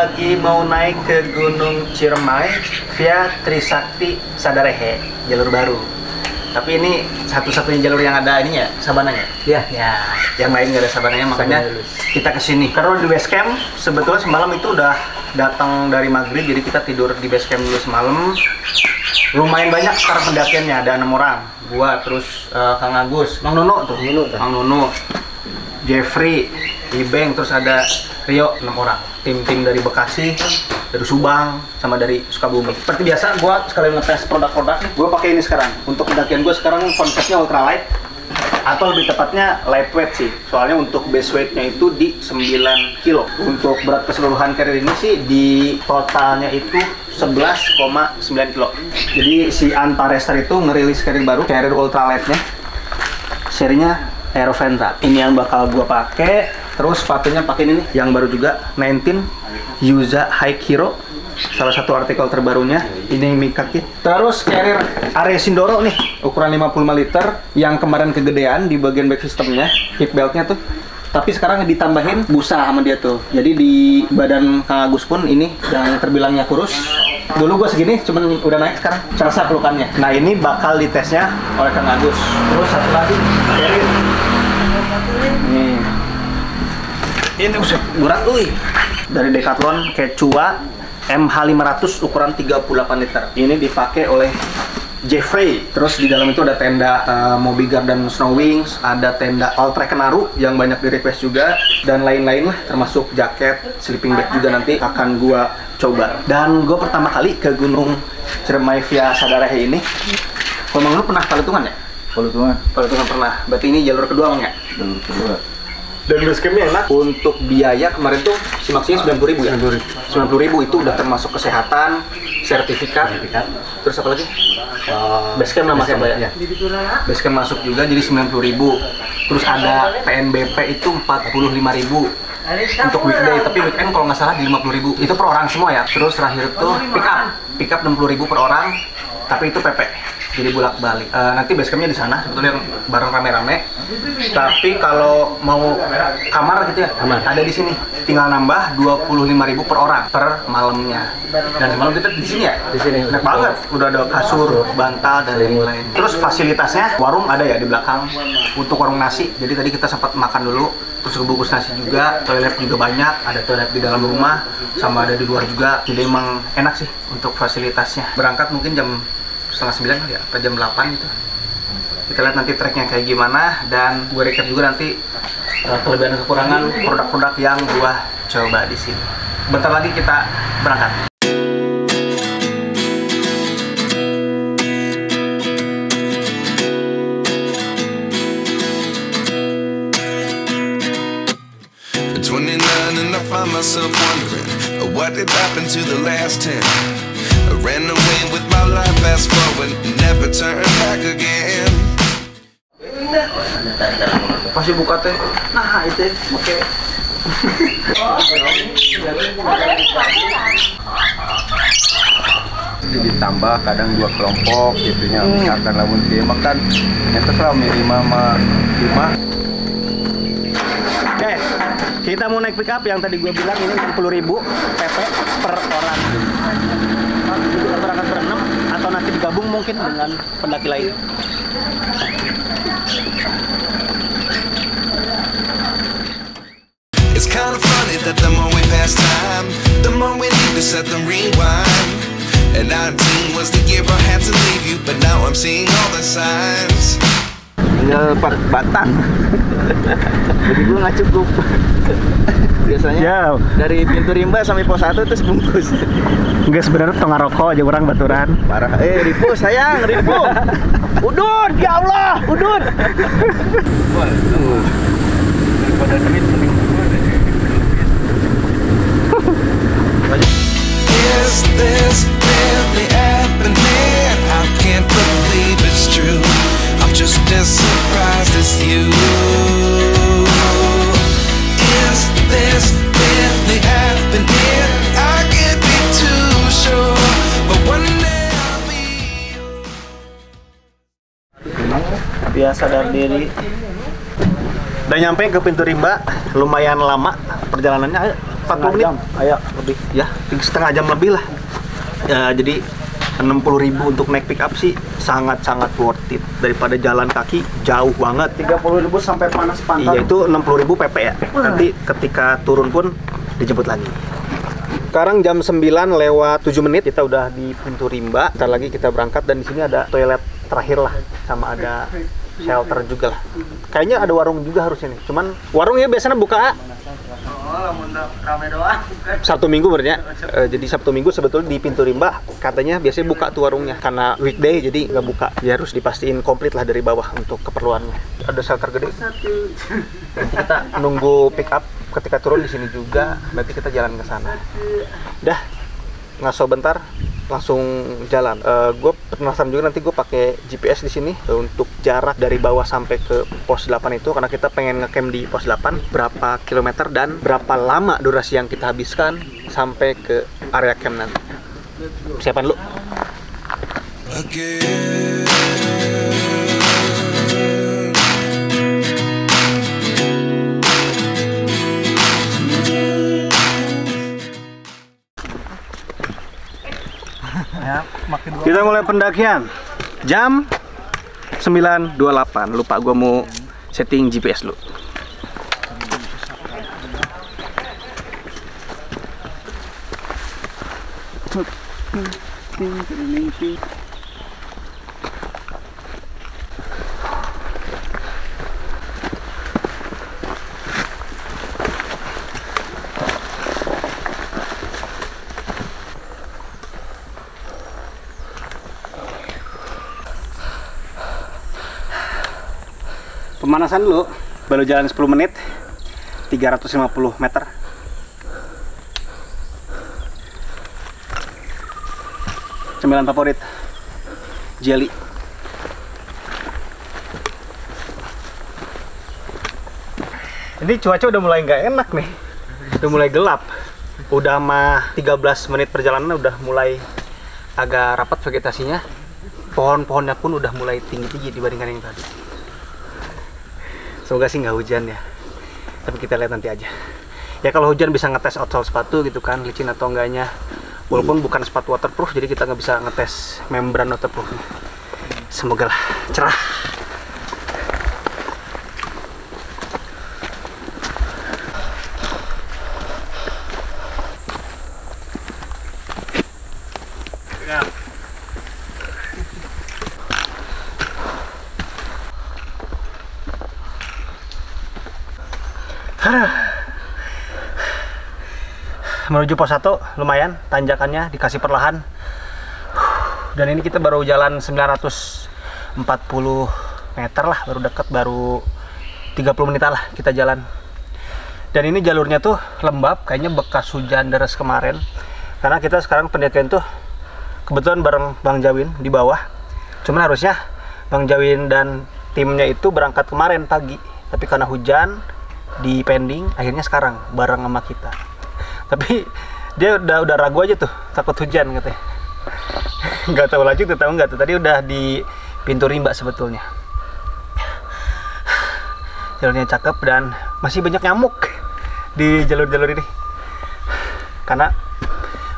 lagi mau naik ke Gunung Ciremai via Trisakti Sadarehe, jalur baru. Tapi ini satu-satunya jalur yang ada ini ya, sabananya. Iya. Ya, yang lain nggak ada sabananya, makanya kita kesini. Karena di base camp sebetulnya semalam itu udah datang dari maghrib, jadi kita tidur di base camp dulu semalam. Lumayan banyak sekarang pendakiannya, ada 6 orang. Gua terus Kang Agus, Mang Nuno tuh, Mang Nuno, Jeffrey, Ibeng, terus ada Rio, 6 orang. Tim-tim dari Bekasi, dari Subang, sama dari Sukabumi. Seperti biasa, gue sekalian ngetes produk-produk. Gue pakai ini sekarang. Untuk pendakian gue sekarang konsepnya ultralight, atau lebih tepatnya lightweight sih. Soalnya untuk base weight-nya itu di 9 kilo. Untuk berat keseluruhan carrier ini sih di totalnya itu 11,9 kilo. Jadi si Antarestar itu ngerilis carrier baru, carrier ultralight-nya. Serinya Aeroventa. Ini yang bakal gue pakai. Terus sepatunya pakai ini nih, yang baru juga, 19 Yuza Hike Hero, salah satu artikel terbarunya. Ini Mikaki. Terus carrier Area Sindoro nih, ukuran 55 liter, yang kemarin kegedean di bagian back systemnya, hip beltnya tuh. Tapi sekarang ditambahin busa sama dia tuh. Jadi di badan Kang Agus pun ini yang terbilangnya kurus. Dulu gue segini, cuman udah naik sekarang. Terasa pelukannya. Nah ini bakal ditesnya oleh Kang Agus. Terus satu lagi, carrier. Nih. Ini usah berat tuh. Dari Decathlon Quechua MH500 ukuran 38 liter. Ini dipakai oleh Jeffrey. Terus di dalam itu ada tenda Mobigar dan Snow Wings, ada tenda All-Trek Kenaru yang banyak di request juga, dan lain-lain lah, termasuk jaket, sleeping bag juga nanti akan gua coba. Dan gua pertama kali ke Gunung Ciremai via Sadarehe ini. Kalau lu pernah Palutungan ya? Palutungan pernah. Berarti ini jalur kedua ya? Jalur kedua. Dan basecampnya enak. Untuk biaya kemarin tuh simaksinya 90.000 ya? 90.000 itu udah termasuk kesehatan, sertifikat. Terus apa lagi? Basecamp namanya Pak ya? Basecamp masuk juga jadi 90.000. Terus ada PNBP itu 45.000 untuk weekday, tapi weekend kalau nggak salah di 50.000. Itu per orang semua ya. Terus terakhir tuh pick up 60.000 per orang, tapi itu PP. Jadi bolak-balik. Nanti basecampnya di sana sebetulnya bareng rame-rame. Tapi kalau mau kamar gitu ya, ada di sini. Tinggal nambah 25.000 per orang per malamnya. Dan semalam kita di sini ya? Di sini. Enak banget. Udah ada kasur, bantal dan lain-lain. Terus fasilitasnya warung ada ya di belakang untuk warung nasi. Jadi tadi kita sempat makan dulu. Terus kebungkus nasi juga, toilet juga banyak, ada toilet di dalam rumah, sama ada di luar juga. Jadi emang enak sih untuk fasilitasnya. Berangkat mungkin jam 8:30 kali ya, atau jam 8 gitu. Kita lihat nanti treknya kayak gimana, dan gue recap juga nanti kelebihan dan kekurangan produk-produk yang gue coba di sini. Bentar lagi kita berangkat. And I find myself wondering what did happen to the last 10. I ran away with my life, fast forward, never turn back again. Masih buka teh. Nah, itu oke. Ditambah kadang 2 kelompok gitu nya. Misalkan lamun dia makan eta salah minimal 5. Oke, kita mau naik pick up yang tadi gue bilang ini 60.000 PP per orang. Kita berangkat berenam atau nanti digabung mungkin dengan pendaki lain. It's kind of funny that the more we pass time, the more we need to set the rewind. And 19 was the year I had to leave you, but now I'm seeing all the signs. Tinggal 4 batang. Jadi gue nggak cukup. Biasanya dari pintu rimba sampai pos 1 terus bungkus. Enggak, sebenarnya tengah rokok aja orang baturan. Parah. Ribu sayang, ribu. Udun, ya Allah, udun. Waduh. Daripada duit mending Is this really happening? I can't believe it's true. I'm just as surprised as you. Is this really happening? I can't be too sure, but one day I'll be. Dia sadar diri. Udah nyampe ke pintu rimba, lumayan lama perjalanannya. 40 menit. Ayak lebih. Ya, setengah jam lebih lah. Ya, jadi 60.000 untuk naik pick up sih sangat-sangat worth it daripada jalan kaki jauh banget. 30.000 sampai panas pantat. Iya, itu 60.000 PP ya. Nanti ketika turun pun dijemput lagi. Sekarang jam 9 lewat 7 menit kita udah di pintu Rimba. Ntar lagi kita berangkat dan di sini ada toilet terakhir lah, sama ada shelter juga lah. Kayaknya ada warung juga harusnya nih. Cuman warungnya biasanya buka Rame doang. Sabtu Minggu berarti. Jadi Sabtu Minggu sebetulnya di pintu Rimba katanya biasanya buka tuh warungnya. Karena weekday jadi nggak buka. Ya harus dipastiin komplit lah dari bawah untuk keperluannya. Ada shelter gede. Kita nunggu pick up ketika turun di sini juga. Berarti kita jalan ke sana. Dah ngaso bentar langsung jalan. Gue penasaran juga nanti gue pakai GPS di sini untuk jarak dari bawah sampai ke pos 8 itu, karena kita pengen ngecamp di pos 8 berapa kilometer dan berapa lama durasi yang kita habiskan sampai ke area camp nanti. Siapin dulu. Kita mulai pendakian jam 9.28. Lupa gue mau setting GPS dulu. Pemanasan dulu, baru jalan 10 menit, 350 meter. Cemilan favorit, jelly. Ini cuaca udah mulai nggak enak nih, udah mulai gelap. Udah mah 13 menit perjalanan udah mulai agak rapat vegetasinya. Pohon-pohonnya pun udah mulai tinggi-tinggi dibandingkan yang tadi. Semoga sih nggak hujan ya, tapi kita lihat nanti aja. Ya kalau hujan bisa ngetes outsole sepatu gitu kan, licin atau enggaknya. Walaupun bukan sepatu waterproof, jadi kita nggak bisa ngetes membran waterproof. Semoga lah cerah. Menuju pos 1 lumayan tanjakannya, dikasih perlahan. Dan ini kita baru jalan 940 meter lah, baru deket, baru 30 menitan lah kita jalan. Dan ini jalurnya tuh lembab, kayaknya bekas hujan deras kemarin. Karena kita sekarang pendakian tuh kebetulan bareng Bang Jawin di bawah. Cuman harusnya Bang Jawin dan timnya itu berangkat kemarin pagi, tapi karena hujan di pending, akhirnya sekarang bareng sama kita. Tapi dia udah ragu aja tuh, takut hujan katanya. Nggak tahu lanjut tuh, tahu nggak tuh, tadi udah di pintu Rimba sebetulnya. Jalurnya cakep dan masih banyak nyamuk di jalur-jalur ini. Karena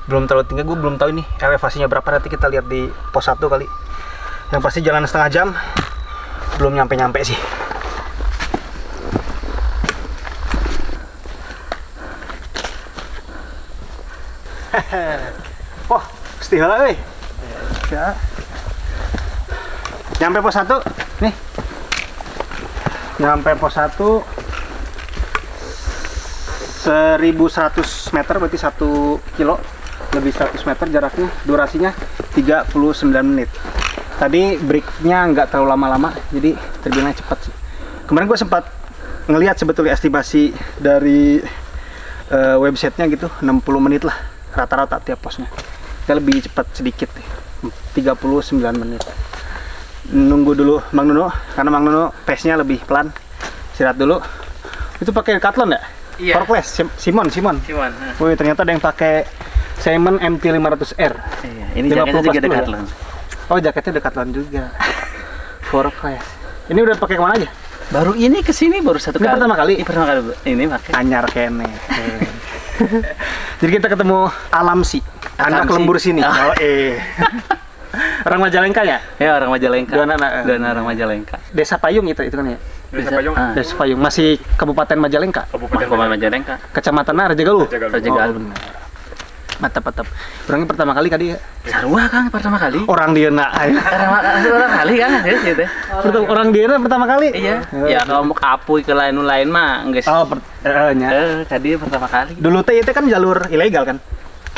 belum terlalu tinggi, gue belum tahu ini elevasinya berapa, nanti kita lihat di pos 1 kali. Yang pasti jalan setengah jam, belum nyampe-nyampe sih. Wah, istilah weh. Ya. Nyampe pos 1 nih. Nyampe pos 1 1100 meter, berarti 1 kilo lebih 100 meter jaraknya. Durasinya 39 menit. Tadi breaknya nggak terlalu lama-lama, jadi terbilang cepat sih. Kemarin gue sempat ngelihat sebetulnya estimasi dari websitenya gitu, 60 menit lah rata-rata tiap posnya. Kita lebih cepat sedikit, 39 menit. Nunggu dulu Bang Nuno, karena Bang Nuno pace-nya lebih pelan. Istirahat dulu. Itu pakai Decathlon ya? Iya. Forclaz, Simon. Wih, ternyata ada yang pakai Simon MT500R. Iya, ini jaketnya juga Decathlon. Oh, jaketnya Decathlon juga. Forclaz. Ini udah pakai kemana aja? Baru ini kesini baru 1 kali. Ini pertama kali? Ini pertama kali ini pakai. Anyar kene. Jadi kita ketemu Alamsi, anak lembur sini. Oh, orang Majalengka ya? Ya, orang Majalengka. Dan orang Majalengka. Desa Payung itu kan ya? Desa Payung. Desa Payung masih Kabupaten Majalengka. Kabupaten Majalengka. Kecamatan Rajagaluh. Rajagaluh. Mantap. Orangnya pertama kali kali ya? Sarua Kang pertama kali. Orang dia nak. Pertama kali Kang ya gitu. Orang dia pertama kali. Iya. Ya kalau mau kapuy ke lain mah enggak sih. Oh, nya. Tadi pertama kali. Dulu teh itu kan jalur ilegal kan?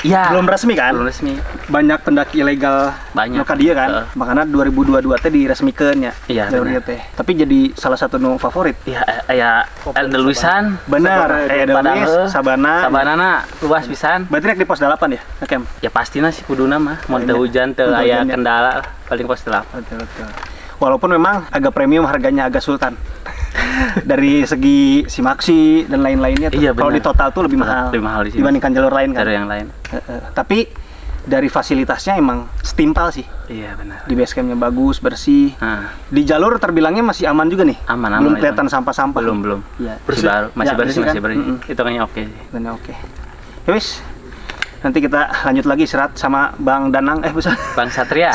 Iya. Belum resmi kan? Belum resmi. Banyak pendaki ilegal banyak nuka dia kan. Makanya 2022 teh diresmikeun nya. Iya. Teh. Tapi jadi salah satu nu favorit. Iya, aya Luisan. Benar. Luis, Sabanana luas pisan. Berarti rek di pos 8 ya, Kem? Ya pastinya sih kuduna mah. Mau teu hujan teu aya kendala paling pos 8. Betul. Walaupun memang agak premium harganya agak sultan. Dari segi simaksi dan lain-lainnya tuh. Iya, kalau di total tuh lebih mahal. Lebih mahal di sini. Dibandingkan jalur lain kan. Jalur yang lain. Tapi dari fasilitasnya emang setimpal sih. Iya benar. Di base campnya bagus, bersih. Di jalur terbilangnya masih aman juga nih. Aman. Belum kelihatan sampah-sampah. Belum. Ya. Masih bersih. Kan? Itu kayaknya oke sih. Benar oke. Ya wis. Nanti kita lanjut lagi istirahat sama Bang Danang. Bukan. Bang Satria.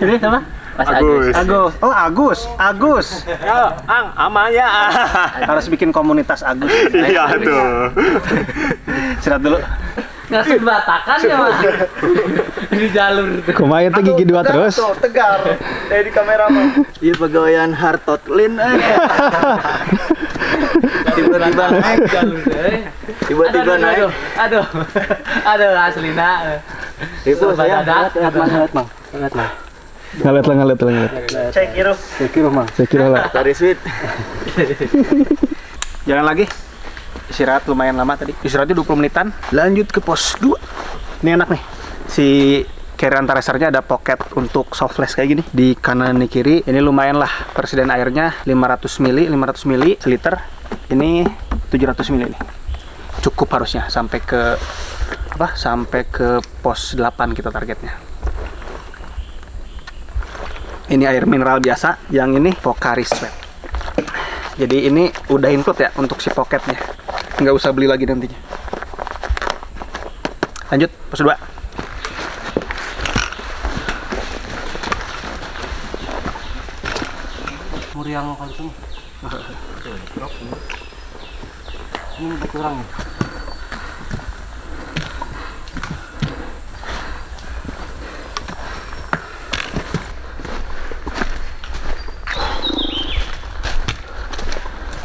Ini apa? Mas Agus. Oh, Agus. Ya, aman ya. Harus bikin komunitas Agus. Iya tuh. Istirahat dulu. Ngasih batakan ya, Mas. Di jalur. Kumaha teh gigi dua terus. Tegar. Dari kamera mah. Ieu pegawaian hartot lin. Tiba-tiba naik jalur teh. Tiba-tiba naik. Aduh aslina. Itu saya Lihat, Mang. Ngalet. Cek kiro, Mang. Cek kiro lah. Tadi sweet. Jalan lagi. Istirahat lumayan lama tadi. Istirahatnya 20 menitan. Lanjut ke pos 2. Ini enak nih. Si carry antaresarnya ada pocket untuk soft flash kayak gini. Di kanan dan kiri. Ini lumayan lah. Persediaan airnya 500 ml seliter. Ini 700 ml nih. Cukup harusnya sampai ke pos 8 kita targetnya. Ini air mineral biasa, yang ini Pocari Sweat. Jadi ini udah include ya untuk si pocketnya, nggak usah beli lagi nantinya. Lanjut pos 2. Muriang konsum. Ini berkurang.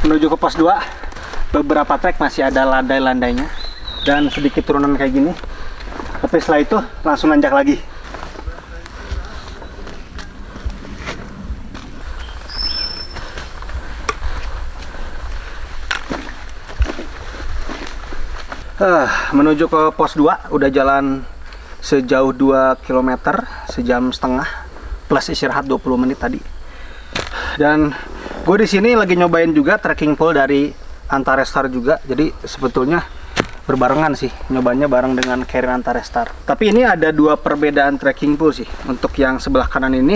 Menuju ke pos 2, beberapa trek masih ada landai-landainya dan sedikit turunan kayak gini. Tapi setelah itu langsung nanjak lagi. Menuju ke pos 2 udah jalan sejauh 2 km, sejam setengah plus istirahat 20 menit tadi. Dan gue di sini lagi nyobain juga trekking pole dari Antarestar juga. Jadi sebetulnya berbarengan sih, nyobanya bareng dengan carry Antarestar. Tapi ini ada dua perbedaan trekking pole sih. Untuk yang sebelah kanan ini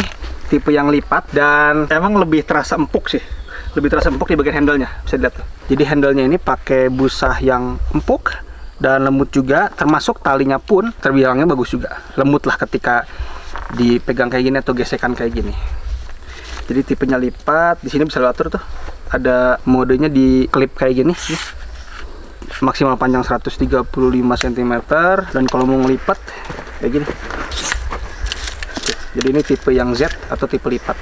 tipe yang lipat dan emang lebih terasa empuk sih. Lebih terasa empuk di bagian handle-nya, bisa dilihat tuh. Jadi handle-nya ini pakai busa yang empuk dan lembut juga, termasuk talinya pun terbilangnya bagus juga. Lembut lah ketika dipegang kayak gini atau gesekan kayak gini. Jadi tipenya lipat, di sini bisa lo atur tuh. Ada modenya di klip kayak gini. Maksimal panjang 135 cm dan kalau mau ngelipat kayak gini. Jadi ini tipe yang Z atau tipe lipat.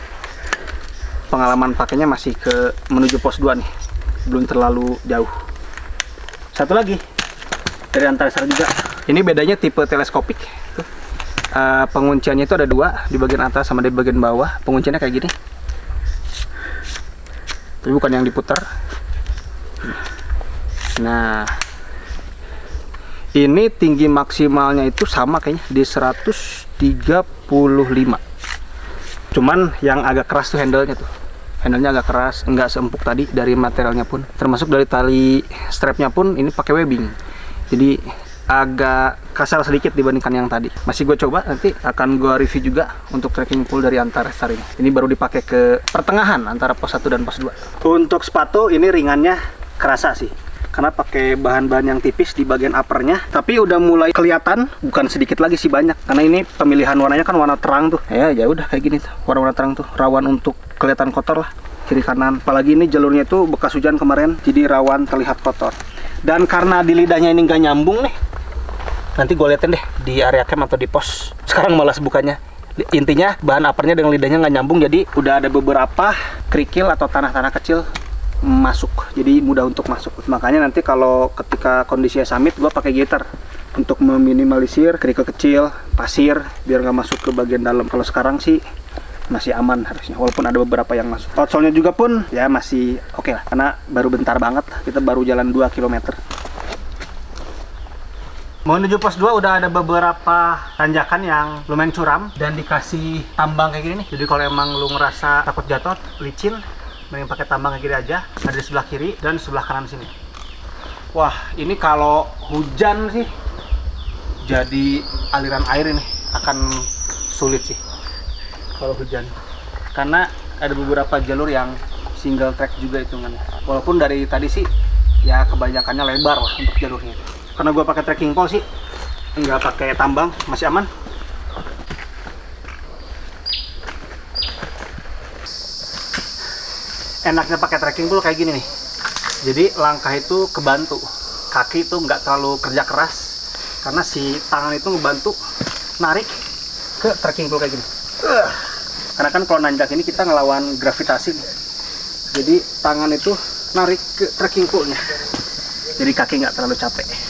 Pengalaman pakainya masih ke menuju pos 2 nih. Belum terlalu jauh. Satu lagi dari Antarestar juga. Ini bedanya tipe teleskopik. Pengunciannya itu ada dua, di bagian atas sama di bagian bawah. Pengunciannya kayak gini. Tapi bukan yang diputar. Nah, ini tinggi maksimalnya itu sama kayaknya di 135. Cuman yang agak keras tuh handle-nya tuh. Handle-nya agak keras, enggak seempuk tadi dari materialnya pun. Termasuk dari tali strapnya pun ini pakai webbing. Jadi agak kasar sedikit dibandingkan yang tadi. Masih gue coba, nanti akan gue review juga untuk trekking pole dari Antarestar ini. Ini baru dipakai ke pertengahan antara pos 1 dan pos 2. Untuk sepatu ini ringannya kerasa sih. karena pakai bahan-bahan yang tipis di bagian uppernya. Tapi udah mulai kelihatan, bukan sedikit lagi sih, banyak. Karena ini pemilihan warnanya kan warna terang tuh. Ya udah kayak gini tuh, warna-warna terang tuh, rawan untuk kelihatan kotor lah kiri kanan. Apalagi ini jalurnya tuh bekas hujan kemarin, jadi rawan terlihat kotor. Dan karena di lidahnya ini nggak nyambung nih, nanti gue liatin deh di area camp atau di pos. Sekarang malas bukanya. Intinya bahan uppernya dengan lidahnya nggak nyambung, jadi udah ada beberapa kerikil atau tanah-tanah kecil masuk, jadi mudah untuk masuk. Makanya nanti kalau ketika kondisinya summit, gue pakai gaiter untuk meminimalisir kerikil kecil, pasir, biar nggak masuk ke bagian dalam. Kalau sekarang sih masih aman harusnya, walaupun ada beberapa yang masuk. Outsole-nya juga pun ya masih oke lah, karena baru bentar banget, kita baru jalan 2 km. Menuju pos 2 udah ada beberapa tanjakan yang lumayan curam dan dikasih tambang kayak gini nih. Jadi kalau emang lu ngerasa takut jatuh, licin, mending pakai tambang kayak gini aja. Ada di sebelah kiri dan sebelah kanan sini. Wah, ini kalau hujan sih jadi aliran air ini akan sulit sih kalau hujan. Karena ada beberapa jalur yang single track juga hitungannya. Walaupun dari tadi sih ya kebanyakannya lebar lah untuk jalurnya. Karena gue pakai trekking pole sih, nggak pakai tambang, masih aman. Enaknya pakai trekking pole kayak gini nih. Jadi langkah itu kebantu, kaki itu nggak terlalu kerja keras, karena si tangan itu ngebantu narik ke trekking pole kayak gini. Karena kan kalau nanjak ini kita ngelawan gravitasi nih. Jadi tangan itu narik ke trekking pole-nya. Jadi kaki nggak terlalu capek.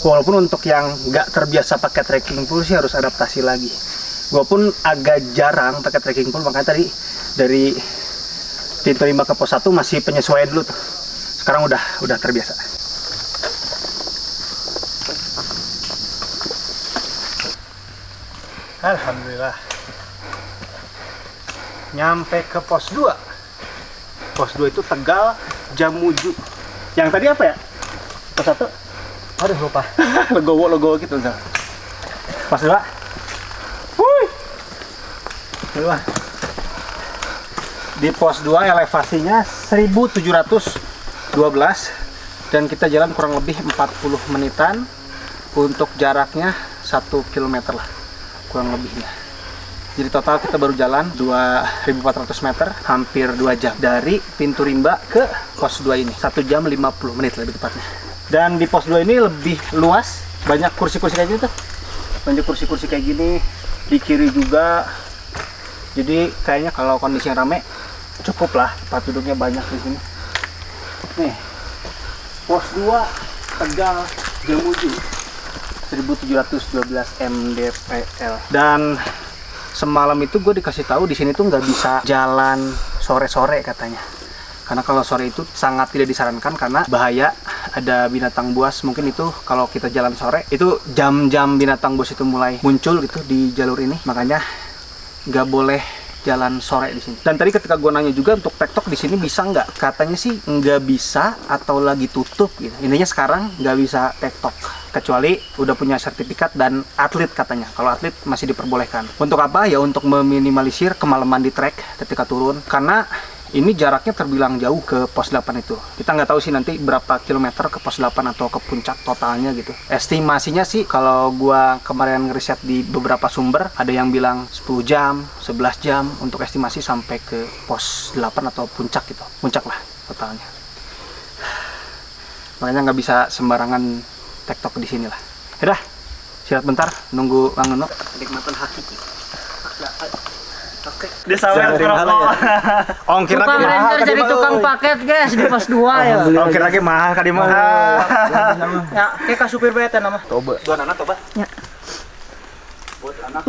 Walaupun untuk yang nggak terbiasa pakai trekking pole sih harus adaptasi lagi. Gue pun agak jarang pakai trekking pole, makanya tadi dari pintu 5 ke pos 1 masih penyesuaian dulu tuh. Sekarang udah terbiasa. Alhamdulillah. Nyampe ke pos 2. Pos 2 itu Tegal, Jamuju. Yang tadi apa ya? Pos 1? Aduh lupa. Legowo gitu enggak. Pos 2. Wuih. Di pos 2 elevasinya 1712 dan kita jalan kurang lebih 40 menitan untuk jaraknya 1 km lah kurang lebihnya. Jadi total kita baru jalan 2400 meter, hampir 2 jam dari pintu rimba ke pos 2 ini. 1 jam 50 menit lebih tepatnya. Dan di pos 2 ini lebih luas, banyak kursi-kursi kayak gitu tuh. Banyak kursi-kursi kayak gini, di kiri juga. Jadi kayaknya kalau kondisinya rame cukup lah, tempat duduknya banyak di sini. Nih, pos 2 Tegal Jamuju 1712 mdpl. Dan semalam itu gue dikasih tahu di sini tuh nggak bisa jalan sore-sore katanya. Karena kalau sore itu sangat tidak disarankan karena bahaya, ada binatang buas. Mungkin itu kalau kita jalan sore itu jam-jam binatang buas itu mulai muncul gitu di jalur ini. Makanya nggak boleh jalan sore di sini. Dan tadi ketika gue nanya juga untuk tektok di sini bisa nggak? Katanya sih nggak bisa atau lagi tutup gitu. Intinya sekarang nggak bisa tektok kecuali udah punya sertifikat dan atlet katanya. Kalau atlet masih diperbolehkan. Untuk apa? Ya untuk meminimalisir kemalaman di trek ketika turun. Karena ini jaraknya terbilang jauh ke pos 8 itu. Kita nggak tahu sih nanti berapa kilometer ke pos 8 atau ke puncak totalnya gitu. Estimasinya sih kalau gua kemarin ngeriset di beberapa sumber, ada yang bilang 10 jam, 11 jam untuk estimasi sampai ke pos 8 atau puncak gitu. Puncak lah totalnya. Makanya nggak bisa sembarangan tektok di sini lah. Yaudah, istirahat bentar, nunggu Langono. Nikmatan hakiki. Oke. Dia sawer rokok. Ongkir lagi mahal jadi tukang paket guys di pos 2 ya. Ongkir lagi mahal kadi mah. Ya, kayak supir bete nama. Toba. Dua anak toba. Ya.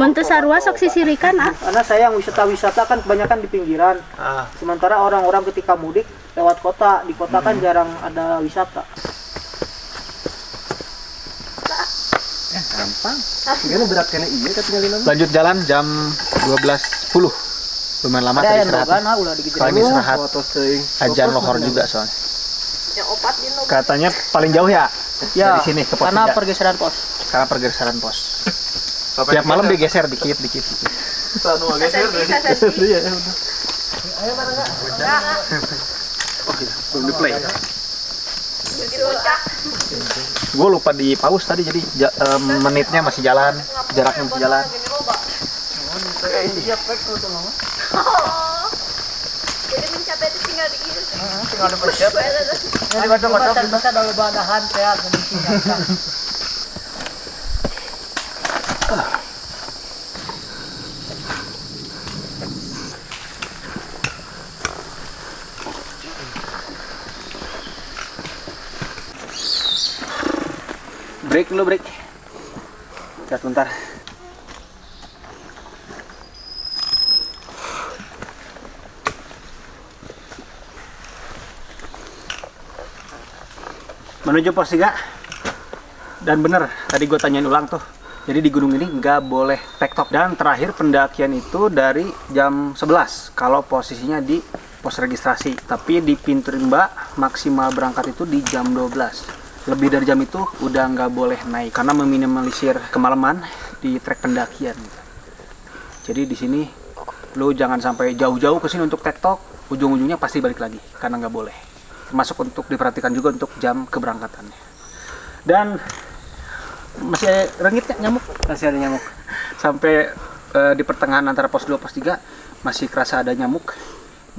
Mun teu sarua sok sisirikan ah. Karena saya yang wisata-wisata kan kebanyakan di pinggiran. Sementara orang-orang ketika mudik lewat kota, di kota kan jarang ada wisata. Gampang. Gimana berat kena iya ketinggalan. Lanjut jalan jam 12.10. Lumayan lama tadi istirahat. Kalau ini istirahat ajan lohor juga soalnya. Katanya paling jauh ya? Dari sini ke pos 3. Karena pergeseran pos. Karena pergeseran pos. Tiap malam digeser dikit. Geser. Iya, udah. Ayo mana enggak? belum di play. Gue lupa di pause tadi, jadi menitnya masih jalan, jaraknya masih jalan. Jadi mencapai itu tinggal di itu. Tinggal dipencet. Jadi kocok-kocok bisa dalam bahan kayak gini. Break dulu, break. Lihat bentar. Menuju pos 3. Dan bener, tadi gue tanyain ulang tuh. Jadi di gunung ini nggak boleh tektop. Dan terakhir pendakian itu dari jam 11 kalau posisinya di pos registrasi. Tapi di pintu rimba maksimal berangkat itu di jam 12. Lebih dari jam itu udah nggak boleh naik karena meminimalisir kemalaman di trek pendakian. Jadi di sini lo jangan sampai jauh-jauh ke sini untuk tektok, ujung-ujungnya pasti balik lagi karena nggak boleh. Termasuk untuk diperhatikan juga untuk jam keberangkatannya. Dan masih rengit ya nyamuk? Masih ada nyamuk. Sampai di pertengahan antara pos 2 pos 3 masih kerasa ada nyamuk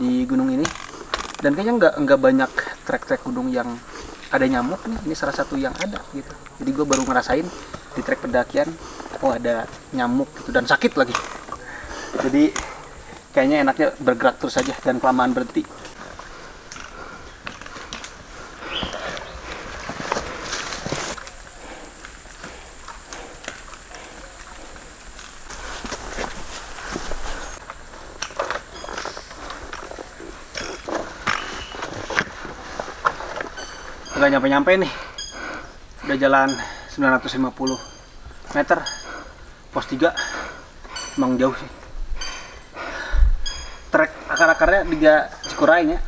di gunung ini. Dan kayaknya nggak banyak trek-trek gunung yang ada nyamuk nih, ini salah satu yang ada gitu. Jadi gue baru ngerasain di trek pendakian, oh ada nyamuk gitu dan sakit lagi. Jadi kayaknya enaknya bergerak terus aja dan kelamaan berhenti. Udah nyampe-nyampe nih, udah jalan 950 meter, pos 3, emang jauh sih. Trek akar-akarnya 3 Cikuray ya,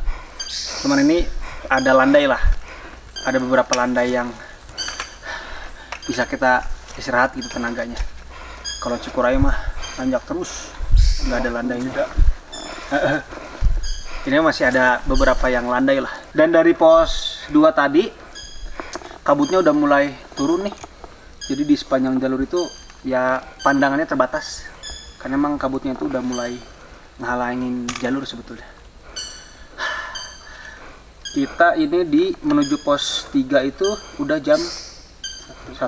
cuman ini ada landai lah, ada beberapa landai yang bisa kita istirahat gitu tenaganya. Kalau Cikuray mah nanjak terus, nggak ada landainya. Ini masih ada beberapa yang landai lah. Dan dari pos 2 tadi kabutnya udah mulai turun nih. Jadi di sepanjang jalur itu ya pandangannya terbatas. Karena emang kabutnya itu udah mulai ngehalangin jalur sebetulnya. Kita ini di menuju pos 3 itu udah jam 1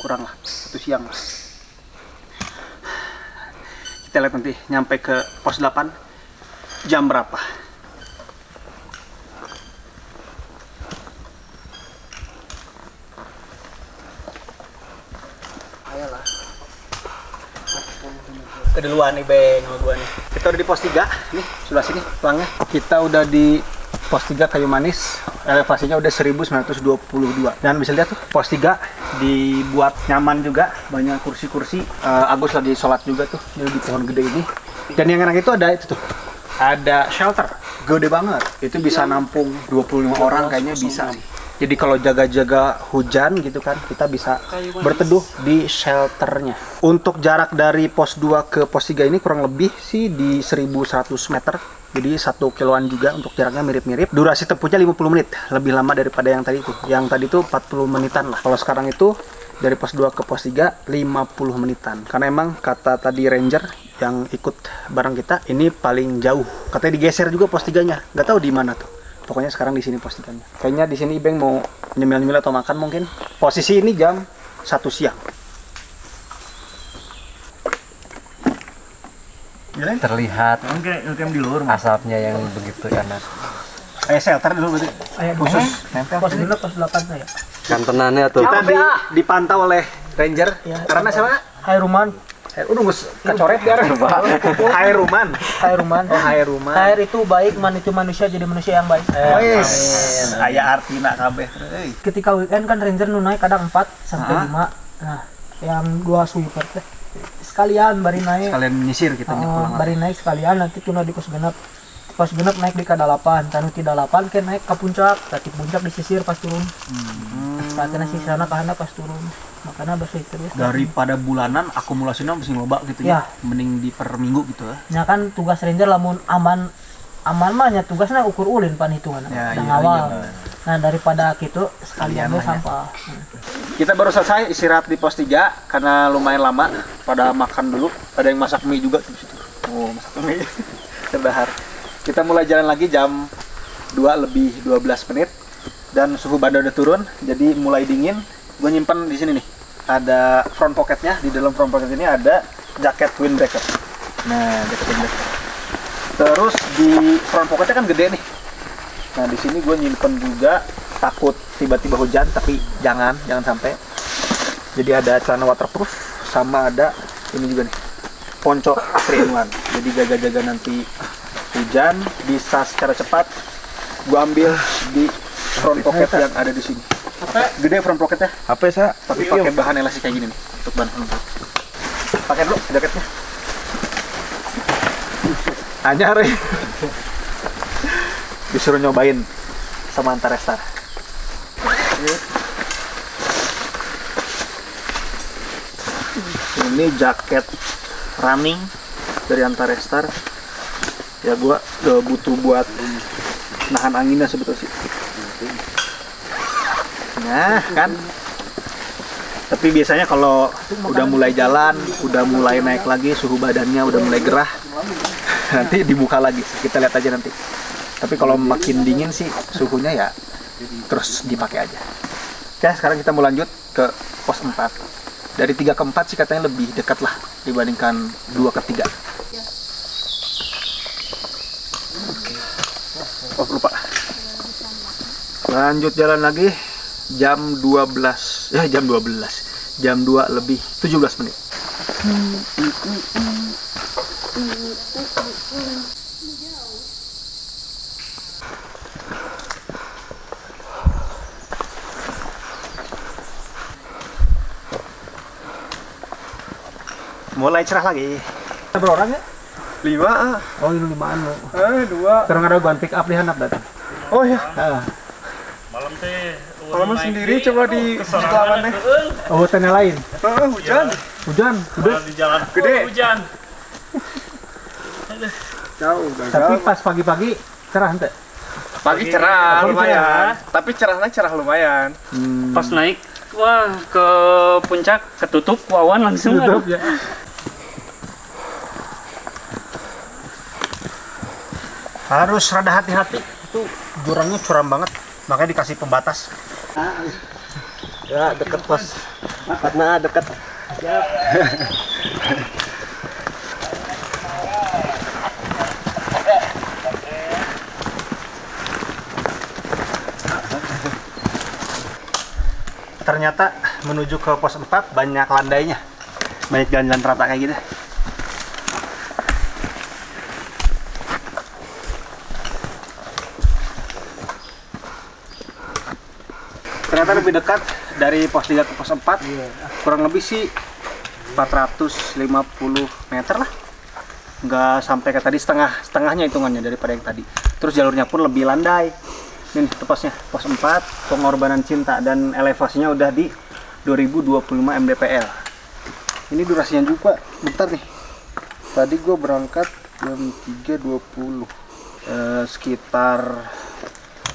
kurang lah, 1 siang. Kita lihat nanti nyampe ke pos 8 jam berapa. Ayolah. Keduluan nih Beng sama gua nih. Kita udah di pos 3 nih, sebelah sini pelangnya. Kita udah di pos 3 Kayu Manis. Elevasinya udah 1922. Dan bisa lihat tuh pos 3 dibuat nyaman juga, banyak kursi-kursi. Agus lagi sholat juga tuh di pohon gede ini. Dan yang enak itu ada itu tuh. Ada shelter, gede banget. Itu bisa nampung 25 orang kayaknya bisa. Jadi kalau jaga-jaga hujan gitu kan, kita bisa berteduh di shelternya. Untuk jarak dari pos 2 ke pos 3 ini kurang lebih sih di 1100 meter. Jadi 1 kiloan juga untuk jaraknya mirip-mirip. Durasi tempuhnya 50 menit, lebih lama daripada yang tadi itu. Yang tadi itu 40 menitan lah. Kalau sekarang itu dari pos 2 ke pos 3 50 menitan. Karena emang kata tadi ranger yang ikut bareng kita ini paling jauh. Katanya digeser juga pos 3-nya. Nggak tahu di mana tuh. Pokoknya sekarang di sini pos 3-nya. Kayaknya di sini Beng mau nyemil-nyemil atau makan mungkin. Posisi ini jam 1 siang. Terlihat asapnya yang begitu enak. Kayak shelter dulu berarti. Khusus. Pos 5 pos 8 saya. Kantonannya tuh. Kita dipantau oleh ranger. Ya, karena siapa? Hairuman. Udah gus kecoret biar Hairuman. Oh, Hairuman. Hair itu baik, man itu manusia jadi manusia yang baik. Aya artina kabeh. Ketika weekend kan ranger nu naik kadang 4 sampai 5. Nah, yang 2 sweeper teh sekalian bari naik. Sekalian nyisir kita pulang. Bari naik sekalian nanti tuna di pos genep. Pos genep naik di K8, tanu ti 8 ke naik ke puncak, tapi puncak disisir pas turun. Saatnya sisana kahana pas turun. Makanya bersih terus. Daripada bulanan akumulasinya mesti loba gitu ya. Mending di per minggu gitu ya. Ya kan tugas ranger lamun aman aman mah nya tugasnya ukur ulin pan hitungan Ya, dan iya, awal. iya. Nah daripada gitu sekalian we sampah. Kita baru selesai istirahat di pos 3 karena lumayan lama. Pada makan dulu, ada yang masak mie juga di situ. Oh, masak mie. Terbahar. Kita mulai jalan lagi jam 2 lebih 12 menit dan suhu badan udah turun, jadi mulai dingin. Gue nyimpan di sini nih. Ada front pocketnya, di dalam front pocket ini ada jaket windbreaker. Nah, jaket windbreaker. Terus di front pocketnya kan gede nih. Nah, di sini gue nyimpen juga, takut tiba-tiba hujan, tapi jangan sampai. Jadi ada celana waterproof sama ada ini juga nih, ponco 3-in-1. Jadi jaga-jaga nanti hujan bisa secara cepat. Gue ambil di front pocket yang ada di sini. Gede front pocketnya. HP saya. Tapi pakai bahan elastik kayak gini nih untuk bahan front pocket. Pakai dulu jaketnya. Anyar ya. Disuruh nyobain sama Antarestar. Ini jaket running dari Antarestar. Ya gua butuh buat nahan anginnya sebetulnya sih. Nah kan. Tapi biasanya kalau udah mulai jalan, udah mulai naik lagi, suhu badannya udah mulai gerah, nanti dibuka lagi. Kita lihat aja nanti. Tapi kalau makin dingin sih suhunya ya terus dipakai aja. Oke, sekarang kita mau lanjut ke pos 4. Dari 3 ke 4 sih katanya lebih dekat lah dibandingkan 2 ke 3. Oh lupa. Lanjut jalan lagi jam 12. Jam 2 lebih 17 menit. Mulai cerah lagi. Berapa orang ya? 5. Oh, ini 5-an lo. 2. Sekarang ada gua pick up di handap datang. Oh ya. Malam teh Kalau sendiri coba di lawan deh. Oh, tanya lain. Hujan. Hujan, udah di jalan Gede. hujan. Jauh, tapi pas pagi-pagi cerah ente. Pagi cerah lumayan. Tapi cerahnya cerah lumayan. Pas naik, wah ke puncak ketutup wawan langsung. Tutup ya. Harus rada hati-hati. Itu jurangnya curam banget. Makanya dikasih pembatas. Ya deket pos. Karena deket. Ternyata menuju ke pos 4 banyak landainya. Banyak jalan-jalan rata kayak gitu. Ternyata lebih dekat dari pos 3 ke pos 4. Kurang lebih sih 450 meter lah. Nggak sampai ke tadi, setengahnya hitungannya daripada yang tadi. Terus jalurnya pun lebih landai. Ini tepasnya pos 4, pengorbanan cinta, dan elevasinya udah di 2025 mdpl. Ini durasinya juga bentar nih. Tadi gue berangkat jam 3.20, sekitar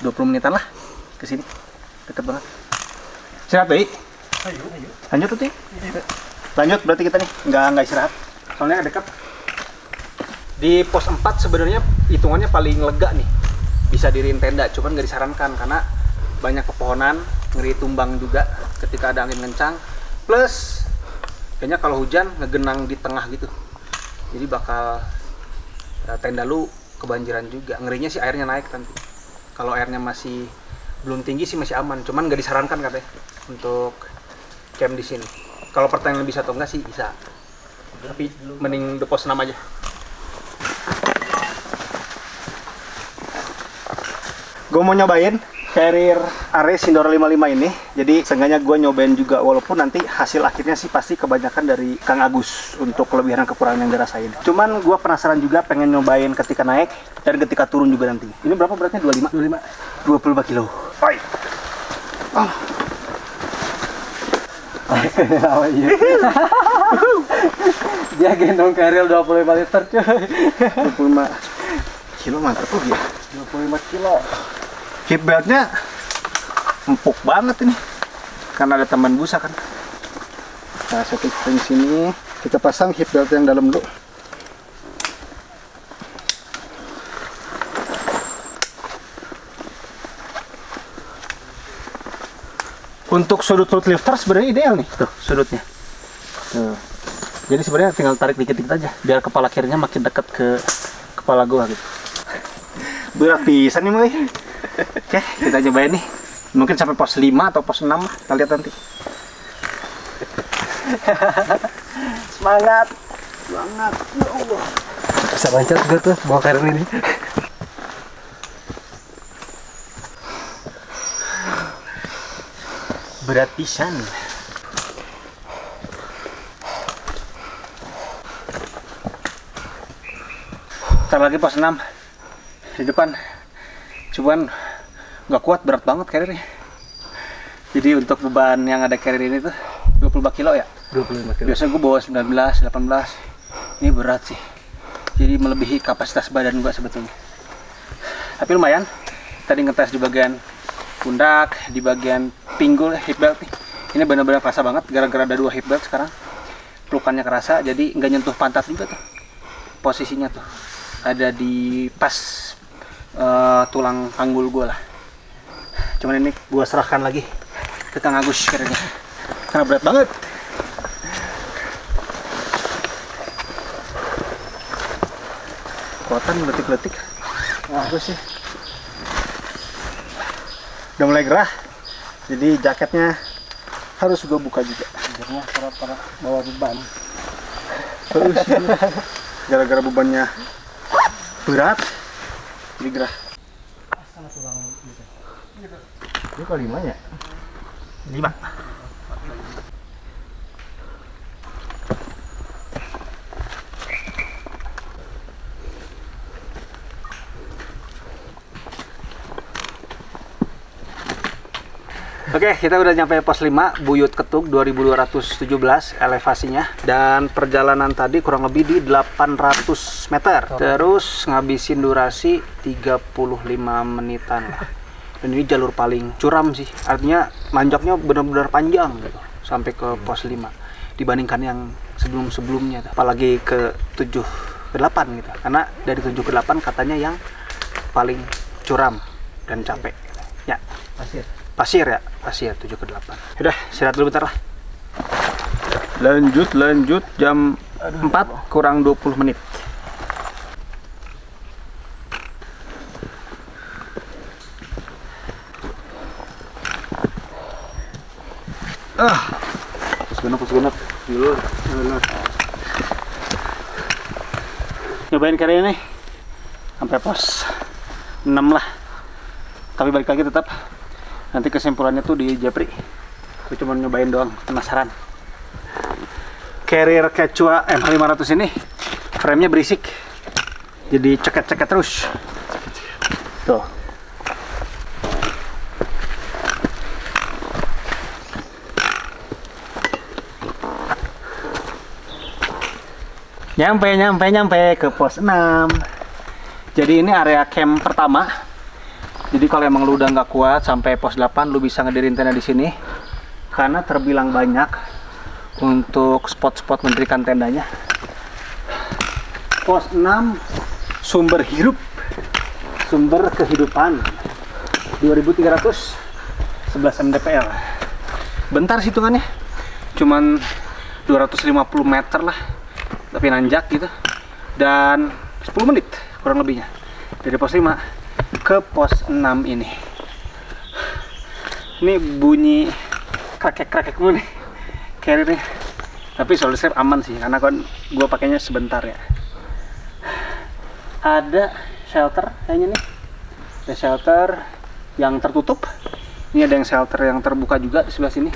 20 menitan lah ke sini. Deket banget. Istirahat baik. Lanjut tuh, lanjut berarti kita nih nggak istirahat. Soalnya dekat. Di pos 4 sebenarnya hitungannya paling lega nih. Bisa diriin tenda, cuman nggak disarankan karena banyak pepohonan, ngeri tumbang juga ketika ada angin kencang. Plus kayaknya kalau hujan ngegenang di tengah gitu, jadi bakal tenda lu kebanjiran juga. Ngerinya sih airnya naik nanti. Kalau airnya masih belum tinggi sih masih aman, cuman nggak disarankan katanya untuk camp di sini. Kalau pertanyaan bisa atau enggak sih bisa, tapi mending di pos 6 aja. Gue mau nyobain Carrier Ares Sindoro 55 ini. Jadi seenggaknya gue nyobain juga, walaupun nanti hasil akhirnya sih pasti kebanyakan dari Kang Agus untuk kelebihan dan kekurangan yang dirasain. Cuman gue penasaran juga, pengen nyobain ketika naik dan ketika turun juga nanti. Ini berapa beratnya? 25 kilo. Oi. Oh. Dia gendong Carrier 25 liter cuy. 25. kilo mantap lagi ya. 25 kilo. Hip beltnya empuk banget ini. Karena ada tambahan busa kan. Nah, setting sini kita pasang hip belt yang dalam dulu. Untuk sudut lifter sebenarnya ideal nih, tuh sudutnya. Tuh. Jadi sebenarnya tinggal tarik dikit-dikit aja, biar kepala kirinya makin dekat ke kepala gua gitu. Berat pisan nih mulai. Oke, kita cobain nih. Mungkin sampai pos 5 atau pos 6, kita lihat nanti. Semangat. Semangat, ya Allah. Bisa loncat gue tuh bawa karir ini. Berat pisan. Ntar lagi pos 6 di depan. Cuman nggak kuat, berat banget karirnya. Jadi untuk beban yang ada karir ini tuh 25 kilo ya? 25 kilo. Biasanya gue bawa 19, 18. Ini berat sih. Jadi melebihi kapasitas badan gue sebetulnya. Tapi lumayan. Tadi ngetes di bagian pundak, di bagian pinggul, hip belt nih. Ini benar-benar kerasa banget gara-gara ada 2 hip belt sekarang. Pelukannya kerasa, jadi nggak nyentuh pantat juga tuh. Posisinya tuh ada di pas tulang panggul gue lah. Cuman ini gue serahkan lagi ke Kang Agus kayaknya. Karena berat banget. Kuatan letik-letik. Wah, gue sih udah mulai gerah. Jadi jaketnya harus gue buka juga. Biarnya para bawa beban. Terus gara-gara bebannya berat, jadi gerah. Ini kali 5 ya? 5. Oke, kita udah nyampe pos 5 Buyut Ketuk 2217 elevasinya, dan perjalanan tadi kurang lebih di 800 meter. Terus ngabisin durasi 35 menitan lah. Dan ini jalur paling curam sih, artinya nanjaknya benar-benar panjang gitu sampai ke pos 5 dibandingkan yang sebelum-sebelumnya, apalagi ke 7 ke 8 gitu. Karena dari 7 ke 8 katanya yang paling curam dan capek. Ya, pasir ya, pasir 7 ke 8. Udah, istirahat dulu bentar lah. Lanjut jam 4 kurang 20 menit. Pos genep dulu. Nyobain kali ini sampai pos 6 lah. Tapi balik lagi tetap nanti kesimpulannya tuh di Japri. Gue cuma nyobain doang, penasaran. Carrier Quechua M500 ini frame-nya berisik, jadi ceket-ceket terus. Tuh. Nyampe ke pos 6. Jadi ini area camp pertama. Jadi kalau emang lu udah nggak kuat sampai pos 8, lu bisa ngedirin tenda di sini karena terbilang banyak untuk spot-spot mendirikan tendanya. Pos 6 sumber hidup, sumber kehidupan 2311 mdpl. Bentar sih hitungannya, cuman 250 meter lah, tapi nanjak gitu, dan 10 menit kurang lebihnya dari pos 5 ke pos 6 ini. Ini bunyi krakek-krakek mulu nih carrier-nya, tapi solid strap aman sih karena kan gue pakainya sebentar ya. Ada shelter kayaknya nih, ada shelter yang tertutup, ini ada yang shelter yang terbuka juga di sebelah sini.